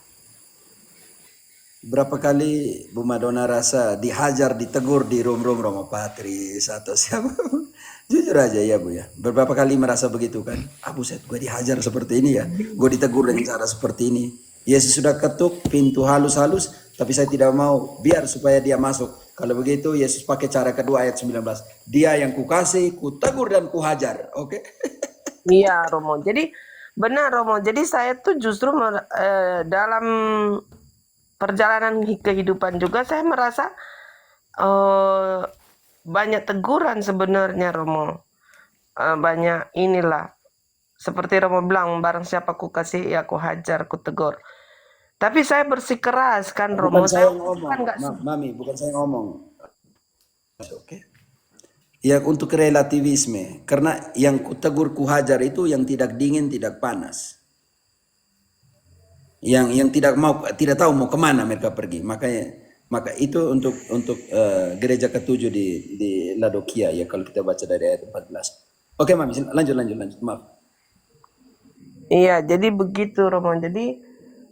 Berapa kali Bu Madonna rasa dihajar, ditegur di room-room Romo Patris atau siapa? Jujur aja ya Bu ya. Beberapa kali merasa begitu kan. Buset, gue dihajar seperti ini ya. Gue ditegur dengan cara seperti ini. Yesus sudah ketuk pintu halus-halus, tapi saya tidak mau, biar supaya dia masuk. Kalau begitu Yesus pakai cara kedua ayat 19. Dia yang kukasih, kutegur dan kuhajar. Oke? Iya, Romo. Jadi Benar Romo. Jadi saya tuh justru dalam perjalanan kehidupan juga saya merasa eh, banyak teguran sebenarnya Romo. Banyak inilah seperti Romo bilang, barang siapa ku kasih ya ku hajar, ku tegur. Tapi saya bersikeras kan Bukan Romo. saya Saya yang ngomong, kan nggak Mami, bukan saya yang ngomong. Oke. Ya untuk relativisme, karena yang kutegur kuhajar itu yang tidak dingin, tidak panas, yang tidak tahu mau kemana mereka pergi. Maka itu untuk gereja ketujuh di Laodikia ya kalau kita baca dari ayat 14. Oke, Mami, lanjut. Maaf. Iya, jadi begitu Romo. Jadi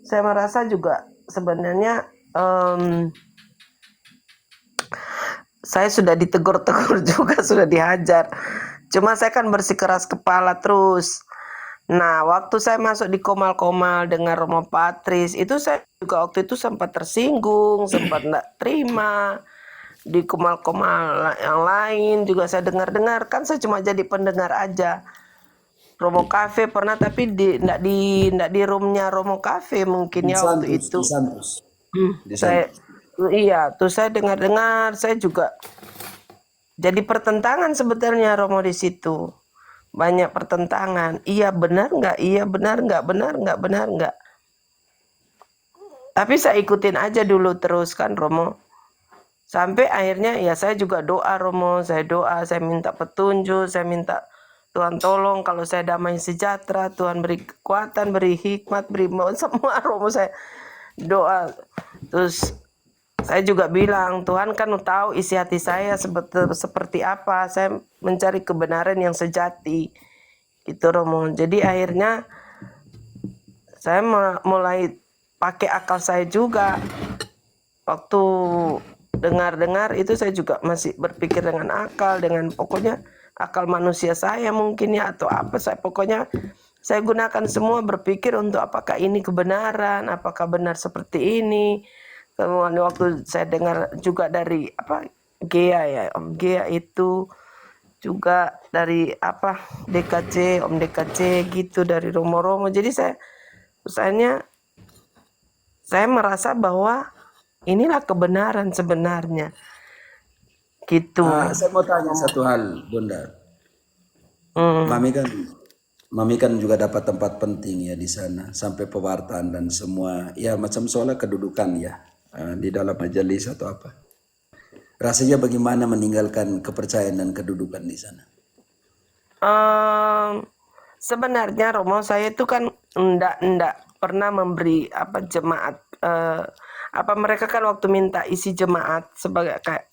saya merasa juga sebenarnya saya sudah ditegur-tegur juga, sudah dihajar. Cuma saya kan bersikeras kepala terus. Nah, waktu saya masuk di Komal-Komal dengan Romo Patris, itu saya juga waktu itu sempat tersinggung, sempat enggak terima. Di Komal-Komal yang lain juga saya dengar-dengar, kan saya cuma jadi pendengar aja. Romo Cafe pernah, tapi enggak di roomnya Romo Cafe mungkin Di ya waktu Santos, itu. di Santos, di Saya Santos. iya, tuh saya dengar-dengar, saya juga jadi pertentangan sebetulnya Romo di situ. Banyak pertentangan. Iya benar nggak? Iya benar nggak? Benar nggak? Benar nggak? Tapi saya ikutin aja dulu terus kan Romo. Sampai akhirnya ya saya juga doa Romo. Saya doa, saya minta petunjuk, saya minta Tuhan tolong kalau saya damai sejahtera, Tuhan beri kekuatan, beri hikmat, beri semua Romo saya doa. Terus saya juga bilang, Tuhan kan tahu isi hati saya seperti apa. Saya mencari kebenaran yang sejati. Gitu Romo. Jadi akhirnya saya mulai pakai akal saya juga. Waktu dengar-dengar itu saya juga masih berpikir dengan akal, dengan pokoknya akal manusia saya mungkin ya atau apa. Saya pokoknya saya gunakan semua berpikir untuk apakah ini kebenaran, apakah benar seperti ini. Kemudian waktu saya dengar juga dari Gea ya, Om Gea itu juga dari DKC, Om DKC gitu dari Romo-Romo. Jadi saya merasa bahwa inilah kebenaran sebenarnya. Gitu. Saya mau tanya satu hal, Bunda. Hmm. Mami kan juga dapat tempat penting ya di sana, sampai pewartaan dan semua, ya macam soalnya kedudukan ya di dalam majelis atau apa. Rasanya bagaimana meninggalkan kepercayaan dan kedudukan di sana? Sebenarnya Romo saya itu kan enggak pernah memberi jemaat mereka kan waktu minta isi jemaat sebagai kayak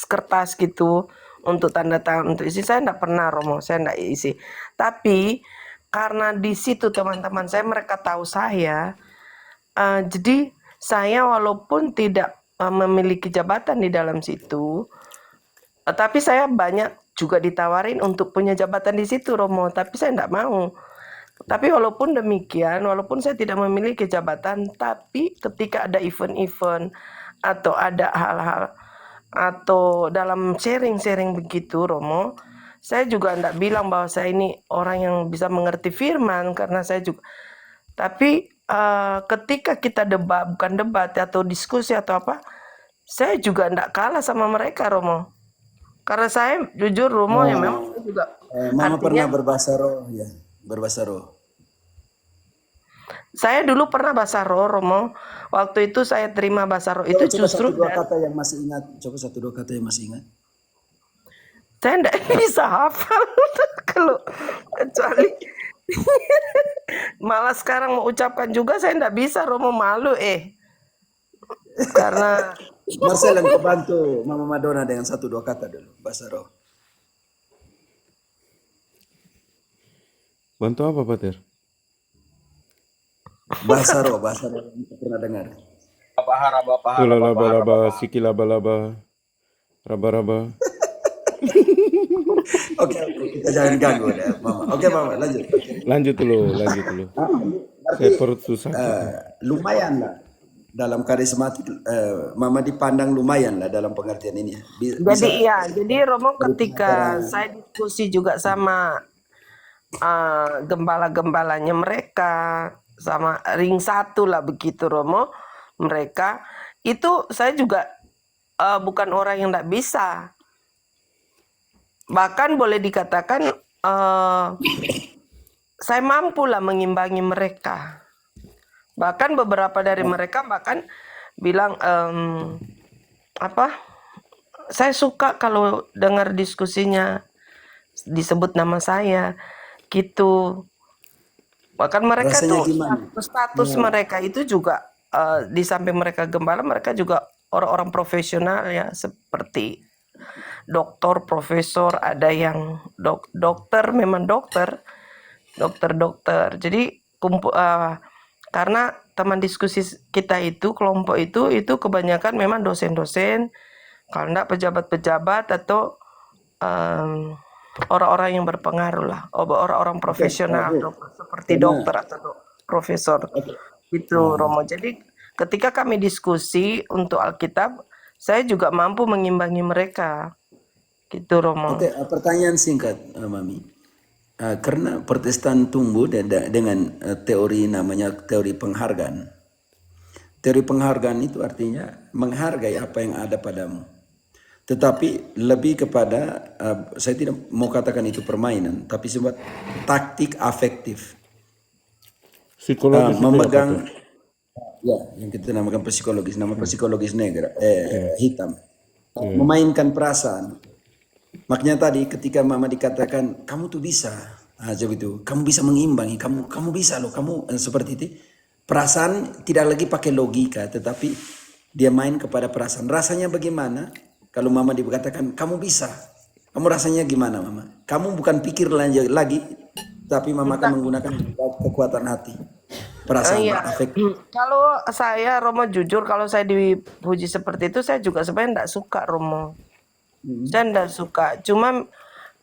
kertas gitu untuk tanda tangan untuk isi, saya enggak pernah Romo, saya enggak isi. Tapi karena di situ teman-teman saya mereka tahu saya, jadi saya walaupun tidak memiliki jabatan di dalam situ, tapi saya banyak juga ditawarin untuk punya jabatan di situ Romo, tapi saya enggak mau. Tapi walaupun demikian, walaupun saya tidak memiliki jabatan, tapi ketika ada event-event atau ada hal-hal atau dalam sharing-sharing begitu Romo, saya juga enggak bilang bahwa saya ini orang yang bisa mengerti firman karena saya juga. Tapi ketika kita bukan debat atau diskusi atau apa, saya juga enggak kalah sama mereka Romo. Karena saya jujur Romo ya memang saya juga Mama pernah artinya berbahasa roh ya, berbahasa roh. saya dulu pernah bahasa roh Romo. Waktu itu saya terima bahasa roh itu Coba justru satu dua kata yang masih ingat. Coba satu dua kata yang masih ingat. saya enggak bisa hafal kalau kecuali malah sekarang mau ucapkan juga saya enggak bisa Romo, malu karena Marcel yang bantu Mama Madonna dengan satu dua kata dulu bahasa roh. Bantu apa, Pater? Bahasa roh yang kita pernah dengar. Tula laba-laba, siki laba-laba, raba-raba. Oke, kita jangan ganggu deh, Mama. Oke, Mama, lanjut. Lanjut dulu. Saya perut susah. Lumayan lah dalam karismatik, Mama dipandang lumayan lah dalam pengertian ini. jadi Romo ketika saya diskusi juga sama gembala-gembalanya mereka sama ring satu lah begitu Romo mereka itu saya juga bukan orang yang tidak bisa bahkan boleh dikatakan saya mampu lah mengimbangi mereka bahkan beberapa dari mereka bahkan bilang apa saya suka kalau dengar diskusinya disebut nama saya gitu bahkan mereka Rasanya tuh gimana? status mereka itu juga di samping mereka gembala mereka juga orang-orang profesional ya seperti dokter profesor ada yang dokter memang dokter jadi karena teman diskusi kita itu kelompok itu kebanyakan memang dosen-dosen kalau enggak pejabat-pejabat atau orang-orang yang berpengaruh lah orang-orang profesional Bu, seperti karena dokter atau profesor itu Romo jadi ketika kami diskusi untuk Alkitab saya juga mampu mengimbangi mereka gitu Romo oke, pertanyaan singkat, Mami. Karena Protestan tumbuh dengan teori namanya teori penghargaan. Teori penghargaan itu artinya menghargai apa yang ada padamu. Tetapi lebih kepada, saya tidak mau katakan itu permainan, tapi sebuah taktik afektif. Psikologis itu apa tuh? Memegang, ya, yang kita namakan psikologis, nama psikologis hitam. Memainkan perasaan. Makanya tadi ketika Mama dikatakan, kamu tuh bisa, jadi itu, kamu bisa mengimbangi, kamu bisa loh, kamu seperti itu. Perasaan tidak lagi pakai logika, tetapi dia main kepada perasaan. Rasanya bagaimana? Kalau Mama dikatakan, kamu bisa. Kamu rasanya gimana, Mama? Kamu bukan pikir lagi, tapi Mama akan menggunakan kekuatan hati. Perasaan, iya afek. kalau saya Romo jujur kalau saya dipuji seperti itu saya juga sebenarnya tidak suka Romo saya tidak suka cuma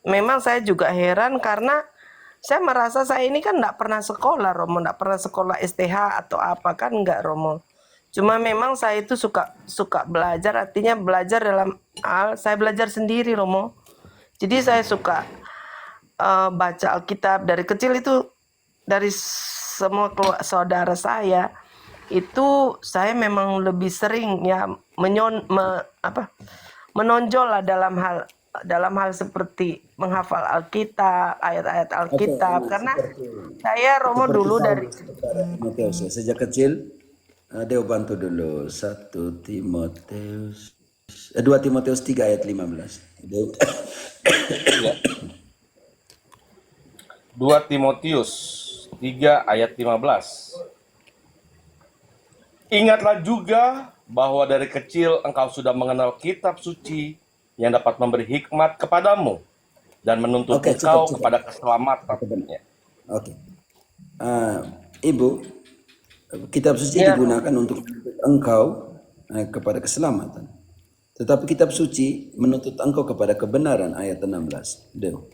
memang saya juga heran karena saya merasa saya ini kan tidak pernah sekolah Romo tidak pernah sekolah STH atau apa kan enggak Romo cuma memang saya itu suka belajar artinya belajar dalam hal saya belajar sendiri Romo jadi saya suka baca Alkitab dari kecil itu dari semua saudara saya itu saya memang lebih sering ya menonjol lah dalam hal seperti menghafal Alkitab ayat-ayat Alkitab karena saya Romo Seperti dulu dari Timoteus ya. Sejak kecil, Deo bantu dulu. 2 Timoteus 3 ayat 15. Deo. Ya. 2 Timotius 3 ayat 15. Ingatlah juga bahwa dari kecil engkau sudah mengenal kitab suci yang dapat memberi hikmat kepadamu dan menuntun Oke, engkau cukup. kepada keselamatan. Ya. Oke. Ibu, kitab suci digunakan untuk menuntut engkau kepada keselamatan. Tetapi kitab suci menuntut engkau kepada kebenaran ayat 16. Deo.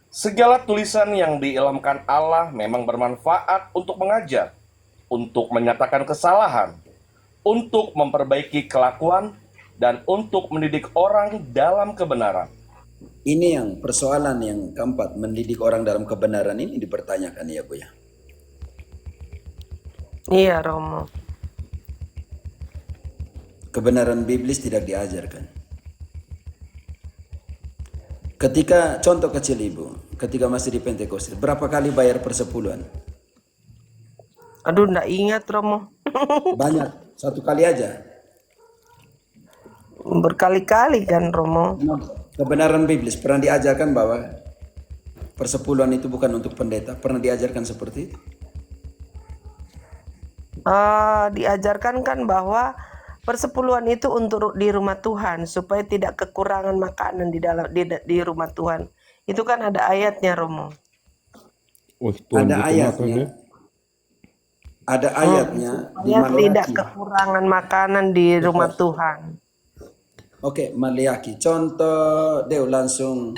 Segala tulisan yang diilhamkan Allah memang bermanfaat untuk mengajar, untuk menyatakan kesalahan, untuk memperbaiki kelakuan, dan untuk mendidik orang dalam kebenaran. Ini yang persoalan yang keempat, mendidik orang dalam kebenaran ini dipertanyakan ya Bu ya. iya Romo Kebenaran biblis tidak diajarkan. Ketika contoh kecil Ibu, ketika masih di Pentakosta, berapa kali bayar persepuluhan? aduh enggak ingat Romo Banyak, satu kali aja. berkali-kali kan Romo Kebenaran biblis pernah diajarkan bahwa persepuluhan itu bukan untuk pendeta. Pernah diajarkan seperti itu? diajarkan kan bahwa persepuluhan itu untuk di rumah Tuhan supaya tidak kekurangan makanan di rumah Tuhan. Itu kan ada ayatnya Romo. Wih, Tuhan Ada gitu ayatnya. makanya. Ada ayatnya di Supaya tidak Maleaki. kekurangan makanan di rumah Tuhan. Oke, Maleaki. Contoh Deo langsung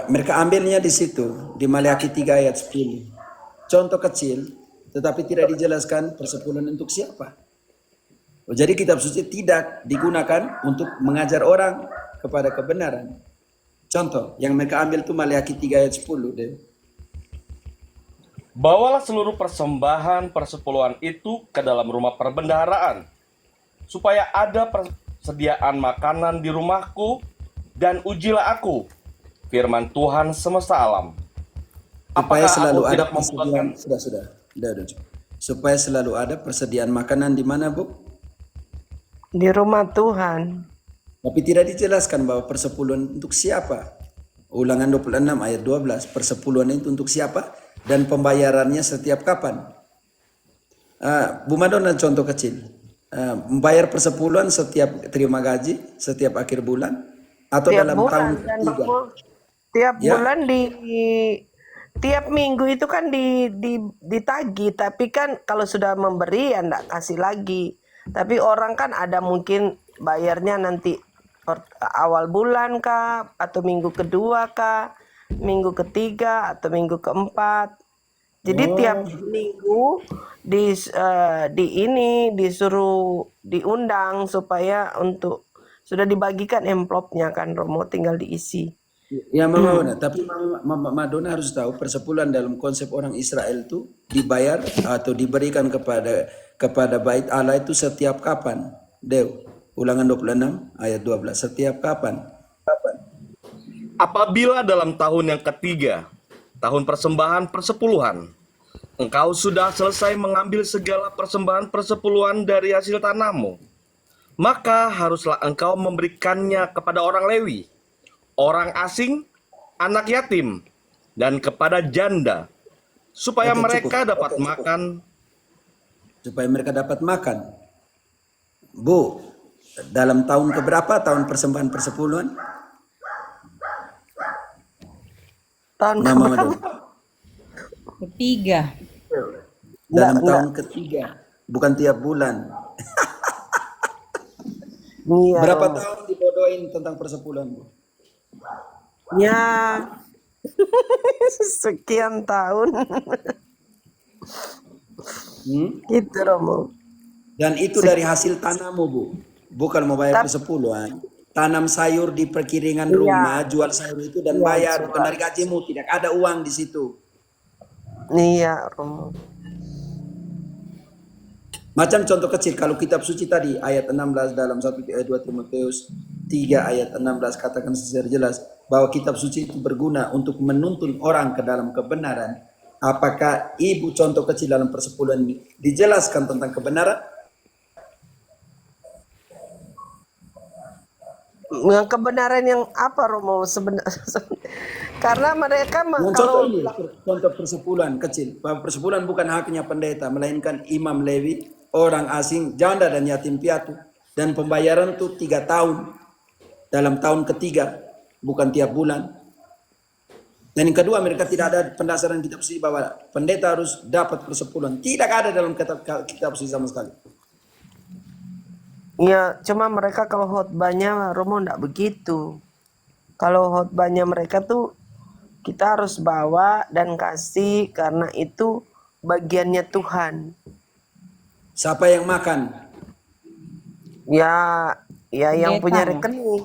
mereka ambilnya di situ di Maleaki 3 ayat 10. Contoh kecil, tetapi tidak dijelaskan persepuluhan untuk siapa. Jadi kitab suci tidak digunakan untuk mengajar orang kepada kebenaran. Contoh, yang mereka ambil tuh Maleakhi 3 ayat 10 deh. Bawalah seluruh persembahan persepuluhan itu ke dalam rumah perbendaharaan, supaya ada persediaan makanan di rumahku, dan ujilah aku, firman Tuhan semesta alam. Supaya Apakah selalu aku ada tidak persediaan, membuatkan sudah. Supaya selalu ada persediaan makanan di mana, Bu? Di rumah Tuhan. Tapi tidak dijelaskan bahwa persepuluhan untuk siapa. Ulangan 26 ayat 12, persepuluhan itu untuk siapa dan pembayarannya setiap kapan. Bu Madonna contoh kecil. Membayar persepuluhan setiap terima gaji, setiap akhir bulan, atau Tiap dalam bulan tahun dan ketiga. tiap Ya. bulan tiap minggu itu kan ditagih, tapi kan kalau sudah memberi ya enggak kasih lagi. Tapi orang kan ada mungkin bayarnya nanti awal bulan kah, atau minggu kedua kah, minggu ketiga atau minggu keempat. Jadi tiap minggu disuruh diundang supaya untuk sudah dibagikan amplopnya kan, Romo, tinggal diisi. Ya, Mama Madonna. Tapi Mama Madonna harus tahu persepuluhan dalam konsep orang Israel itu dibayar atau diberikan kepada bait Allah itu setiap kapan? Dew. Ulangan 26 ayat 12. Setiap kapan? apabila dalam tahun yang ketiga, tahun persembahan persepuluhan, engkau sudah selesai mengambil segala persembahan persepuluhan dari hasil tanahmu, maka haruslah engkau memberikannya kepada orang Lewi, orang asing, anak yatim, dan kepada janda, supaya Oke, mereka cukup. dapat makan. Supaya mereka dapat makan. Bu, dalam tahun keberapa tahun persembahan persepuluhan? Tahun Mama keberapa? Madonna. Ketiga. Dalam Enggak. tahun ketiga, bukan tiap bulan. Iya, Berapa Romo. tahun dibodohin tentang persepuluhan, Bu? Ya, sekian tahun. Gitu, Romo. Dan itu dari hasil tanammu, Bu. Bukan mau bayar persepuluhan. Tanam sayur di perkiringan rumah, jual sayur itu dan bayar. Bukan dari gajimu, tidak ada uang di situ. Iya, Romo. Macam contoh kecil, kalau kitab suci tadi, ayat 16 dalam 1 ayat 2 Timotius 3 ayat 16 katakan secara jelas, bahwa kitab suci itu berguna untuk menuntun orang ke dalam kebenaran. Apakah ibu contoh kecil dalam persepuluhan ini dijelaskan tentang kebenaran? Yang kebenaran yang apa, Romo, sebenarnya? Karena mereka Yang kalau contoh ini, contoh persepuluhan kecil. Bahwa persepuluhan bukan haknya pendeta, melainkan imam Lewi, orang asing, janda dan yatim piatu. Dan pembayaran itu 3 tahun. Dalam tahun ketiga, bukan tiap bulan. Dan yang kedua, mereka tidak ada pendasaran kitab suci bahwa pendeta harus dapat persepuluhan. Tidak ada dalam kitab suci sama sekali. ya cuma mereka kalau khotbahnya Romo enggak begitu. Kalau khotbahnya mereka tuh kita harus bawa dan kasih karena itu bagiannya Tuhan. Siapa yang makan? Ya yang Pendeta. punya rekening.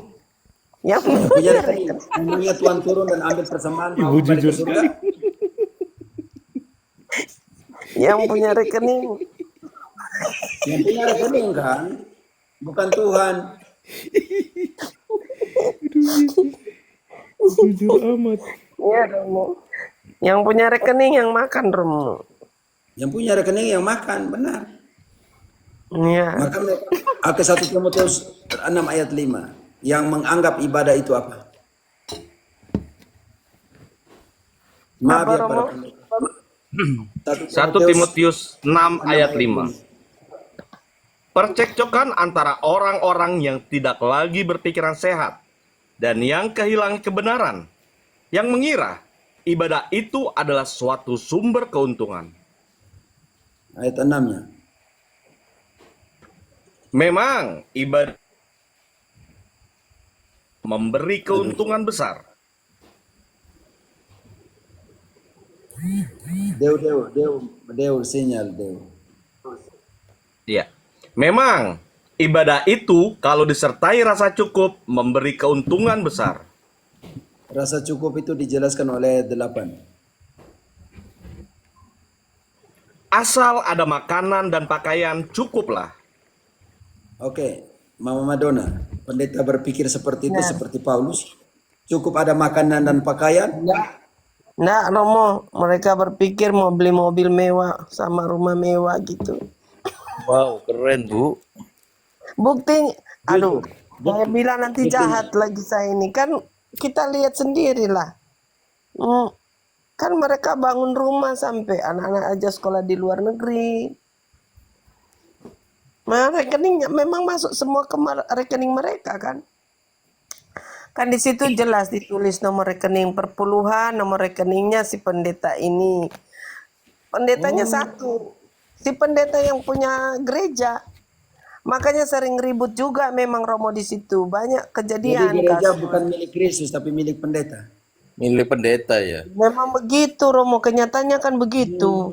Yang Punya rekening. Umumnya Tuhan turun dan ambil persembahan. Mau balik ke surga. yang punya rekening. Yang punya rekening kan? Bukan Tuhan. Iya, Romo. Yang punya rekening yang makan, Romo. Yang punya rekening yang makan, benar. Iya. Maka Alkitab 1 Timotius 6 ayat 5 yang menganggap ibadah itu apa? Maaf Apa, ya para Romo? pendeta. 1 Timotius 6 ayat 5. Percekcokan antara orang-orang yang tidak lagi berpikiran sehat dan yang kehilangan kebenaran, yang mengira ibadah itu adalah suatu sumber keuntungan. Ayat 6-nya. Memang ibadah memberi keuntungan besar. Deu sinyal Deu. Ya, memang ibadah itu kalau disertai rasa cukup memberi keuntungan besar. Rasa cukup itu dijelaskan oleh ayat 8. Asal ada makanan dan pakaian, cukuplah. Oke, Mama Madonna, pendeta berpikir seperti itu Ya. seperti Paulus. Cukup ada makanan dan pakaian. Nggak, Romo, mereka berpikir mau beli mobil mewah sama rumah mewah gitu. Wow, keren Bu. Bukti, aduh, saya bilang nanti jahat lagi saya ini. Kan kita lihat sendirilah. Kan mereka bangun rumah sampai anak-anak aja sekolah di luar negeri. Nah, rekeningnya memang masuk semua ke rekening mereka kan. Kan di situ jelas ditulis nomor rekening perpuluhan, nomor rekeningnya si pendeta ini. Pendetanya satu. Si pendeta yang punya gereja. Makanya sering ribut juga memang Romo di situ. Banyak Jadi kejadian gereja kasus. bukan milik Kristus tapi milik pendeta. Milik pendeta ya. Memang begitu Romo, kenyataannya kan begitu.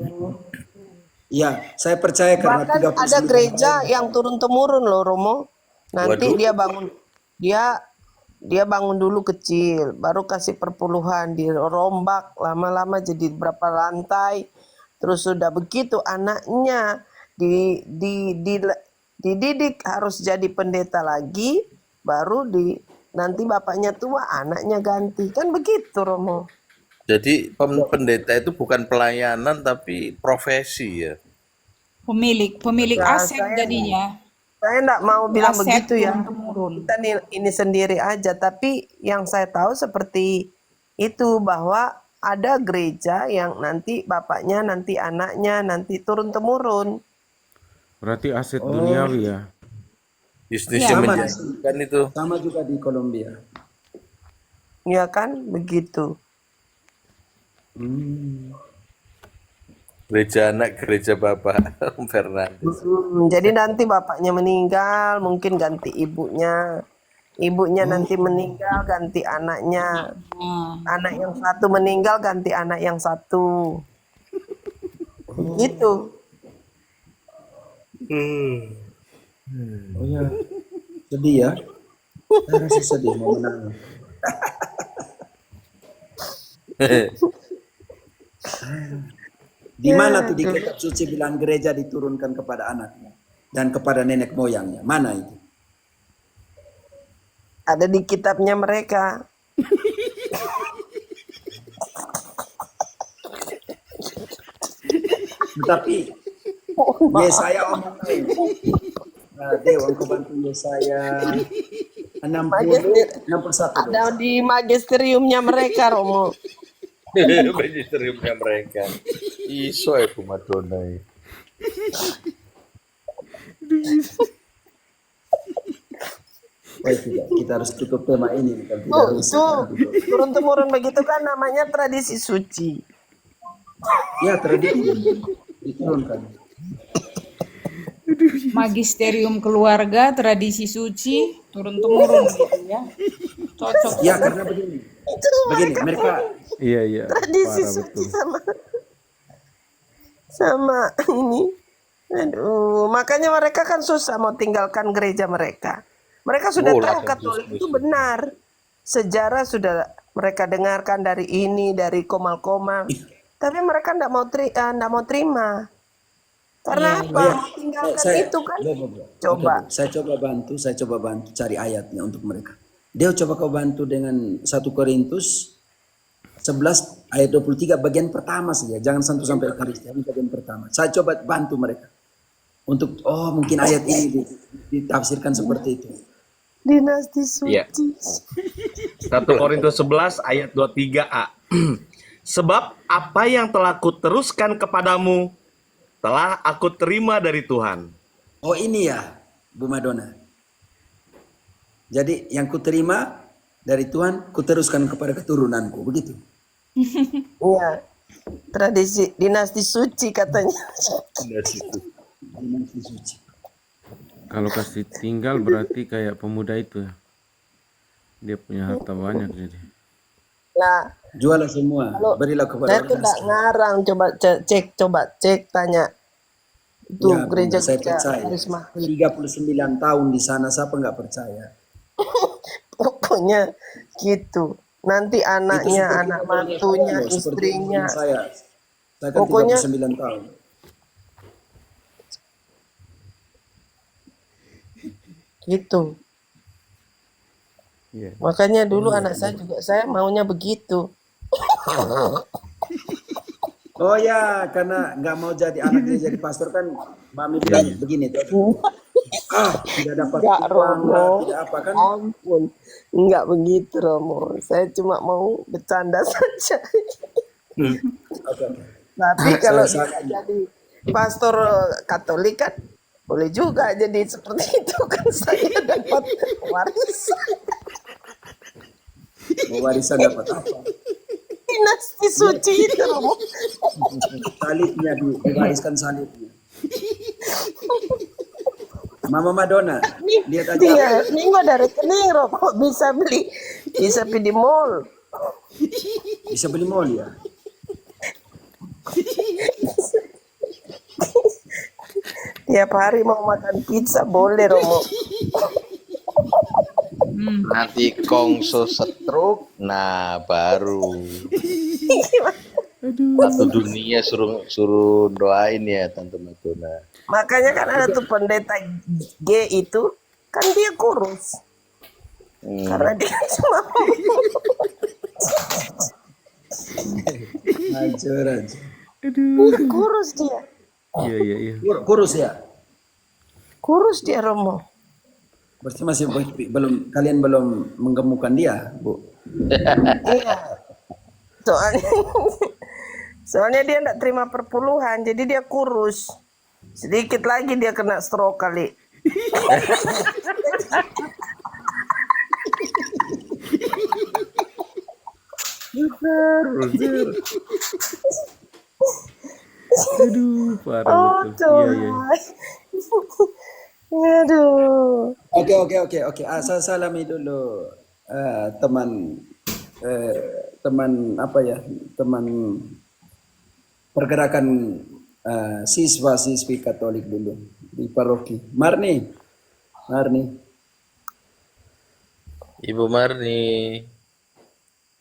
Ya, saya percaya karena Bahkan 39 ada gereja yang turun temurun loh Romo. Nanti Waduh. dia bangun dulu kecil, baru kasih perpuluhan, dirombak lama-lama jadi berapa lantai. Terus sudah begitu anaknya dididik harus jadi pendeta lagi, baru nanti bapaknya tua, anaknya ganti. Kan begitu Romo. Jadi pendeta itu bukan pelayanan tapi profesi ya. Pemilik Ya, aset saya jadinya. Saya enggak mau bilang Aset begitu ya. turun-temurun. Kita ini sendiri aja, tapi yang saya tahu seperti itu bahwa ada gereja yang nanti bapaknya, nanti anaknya, nanti turun temurun. Berarti aset duniawi ya. Bisnisnya Sama, menjanjikan itu. sama juga di Kolombia. Ya kan, begitu. Gereja anak, gereja bapak. Fernandes. Jadi nanti bapaknya meninggal, mungkin ganti ibunya. Ibunya nanti meninggal, ganti anaknya. Nah, Anak yang satu meninggal, ganti anak yang satu. Gitu. Oh ya, sedih ya. Saya rasa sedih mau menangis. Di mana tuh di kitab suci bilang gereja diturunkan kepada anaknya dan kepada nenek moyangnya? Mana itu? Ada di kitabnya mereka. Tetapi Yesaya omong lain. Nah, Dewa, engkau bantu Yesaya 60, 61. Ada di magisteriumnya mereka, Romo. Magisteriumnya mereka. Iso ya Bu Madonna. Baik, kita harus tutup tema ini. Kalau tidak Oh, rusak. itu turun-temurun begitu kan namanya tradisi suci. Ya, tradisi diturunkan. magisterium keluarga, tradisi suci, turun-temurun gitu ya. Cocok. Ya, karena begini. Begini, mereka Iya, Tradisi parah suci betul. sama ini. Aduh, makanya mereka kan susah mau tinggalkan gereja mereka. Mereka sudah Oh, tahu lah, Katolik itu benar. Sejarah sudah mereka dengarkan dari ini, dari komal-komal. Tapi mereka ndak mau terima. Karena Iya, apa? ya, Mau tinggalkan saya itu kan. Oke, Coba. Bu. Saya coba bantu cari ayatnya untuk mereka. Dia coba kau bantu dengan 1 Korintus 11 ayat 23 bagian pertama saja. Jangan sampai Eucharistia, bagian pertama. Saya coba bantu mereka. Untuk mungkin ayat ini ditafsirkan seperti itu. Dinasti suci. Iya. 1 Korintus 11 ayat 23a. Sebab apa yang telah kuteruskan kepadamu telah aku terima dari Tuhan. Oh ini ya, Bu Madonna. Jadi yang kuterima dari Tuhan, kuteruskan kepada keturunanku, begitu. Iya. Tradisi dinasti suci katanya. Dinasti suci. Kalau kasih tinggal berarti kayak pemuda itu ya. Dia punya harta banyak jadi. Lah, Jualah semua, berilah kepada saya tuh orang nggak miskin. ngarang. Coba cek, tanya. Itu Ya, Bunda, saya gereja-gereja percaya. karisma. 39 tahun di sana, siapa nggak percaya? Pokoknya gitu. nanti Itu anaknya, seperti anak umurnya saya mantunya, loh, seperti istrinya. umurnya saya. Saya kan Pokoknya 39 tahun. gitu. Iya. Makanya dulu anak saya juga saya maunya begitu. Oh ya, karena nggak mau jadi anaknya jadi pastor kan, Mami bilang begini tuh. Tidak dapat Enggak, uang lah, Romo. tidak apa kan? Ampun. Enggak begitu, Romo. Saya cuma mau bercanda saja. Oke. Tapi kalau Saya dia jadi pastor Katolik kan boleh juga jadi seperti itu kan saya dapat warisan warisan dapat apa? dinasti suci itu, Romo. Salibnya diwariskan salibnya. Mama Madonna, lihat aja. Iya, ini nggak ada rekening, Romo. Bisa beli di mall. Bisa beli mall ya. Tiap hari mau makan pizza boleh, Romo. Nanti kongso stroke, nah baru satu dunia suruh doain ya Tante Madonna. Makanya kan ada tuh pendeta G itu kan dia kurus. Karena dia cuma Hancur aja. dia kurus dia. Iya. Kurus ya. Kurus dia, Romo. Berarti masih kalian belum menggemukkan dia, Bu. Iya. Soalnya dia enggak terima perpuluhan, jadi dia kurus. Sedikit lagi dia kena stroke kali. Aduh, parah Oh, betul. Iya. Tuhan. Aduh. Oke. Saya salami dulu teman apa ya? Teman pergerakan siswa-siswi Katolik dulu di paroki. Marni. Ibu Marni,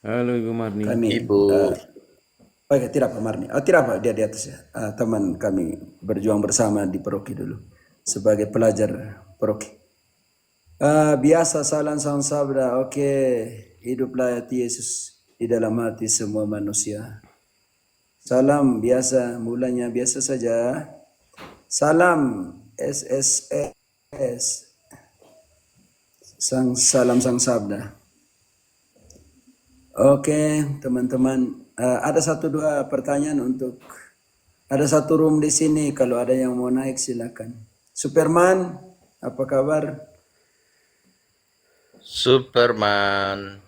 Halo Ibu Marni. Kami Ibu. tidak Pak Marni. Tidak Pak, dia di atas ya. Teman kami berjuang bersama di paroki dulu sebagai pelajar paroki. Biasa salam sabda. Oke, hiduplah Yesus di dalam hati semua manusia. Salam biasa, mulanya biasa saja. Salam SSS. Salam sang sabda. Oke, teman-teman, ada 1-2 pertanyaan untuk ada satu room di sini. Kalau ada yang mau naik silakan. Superman, apa kabar? Superman.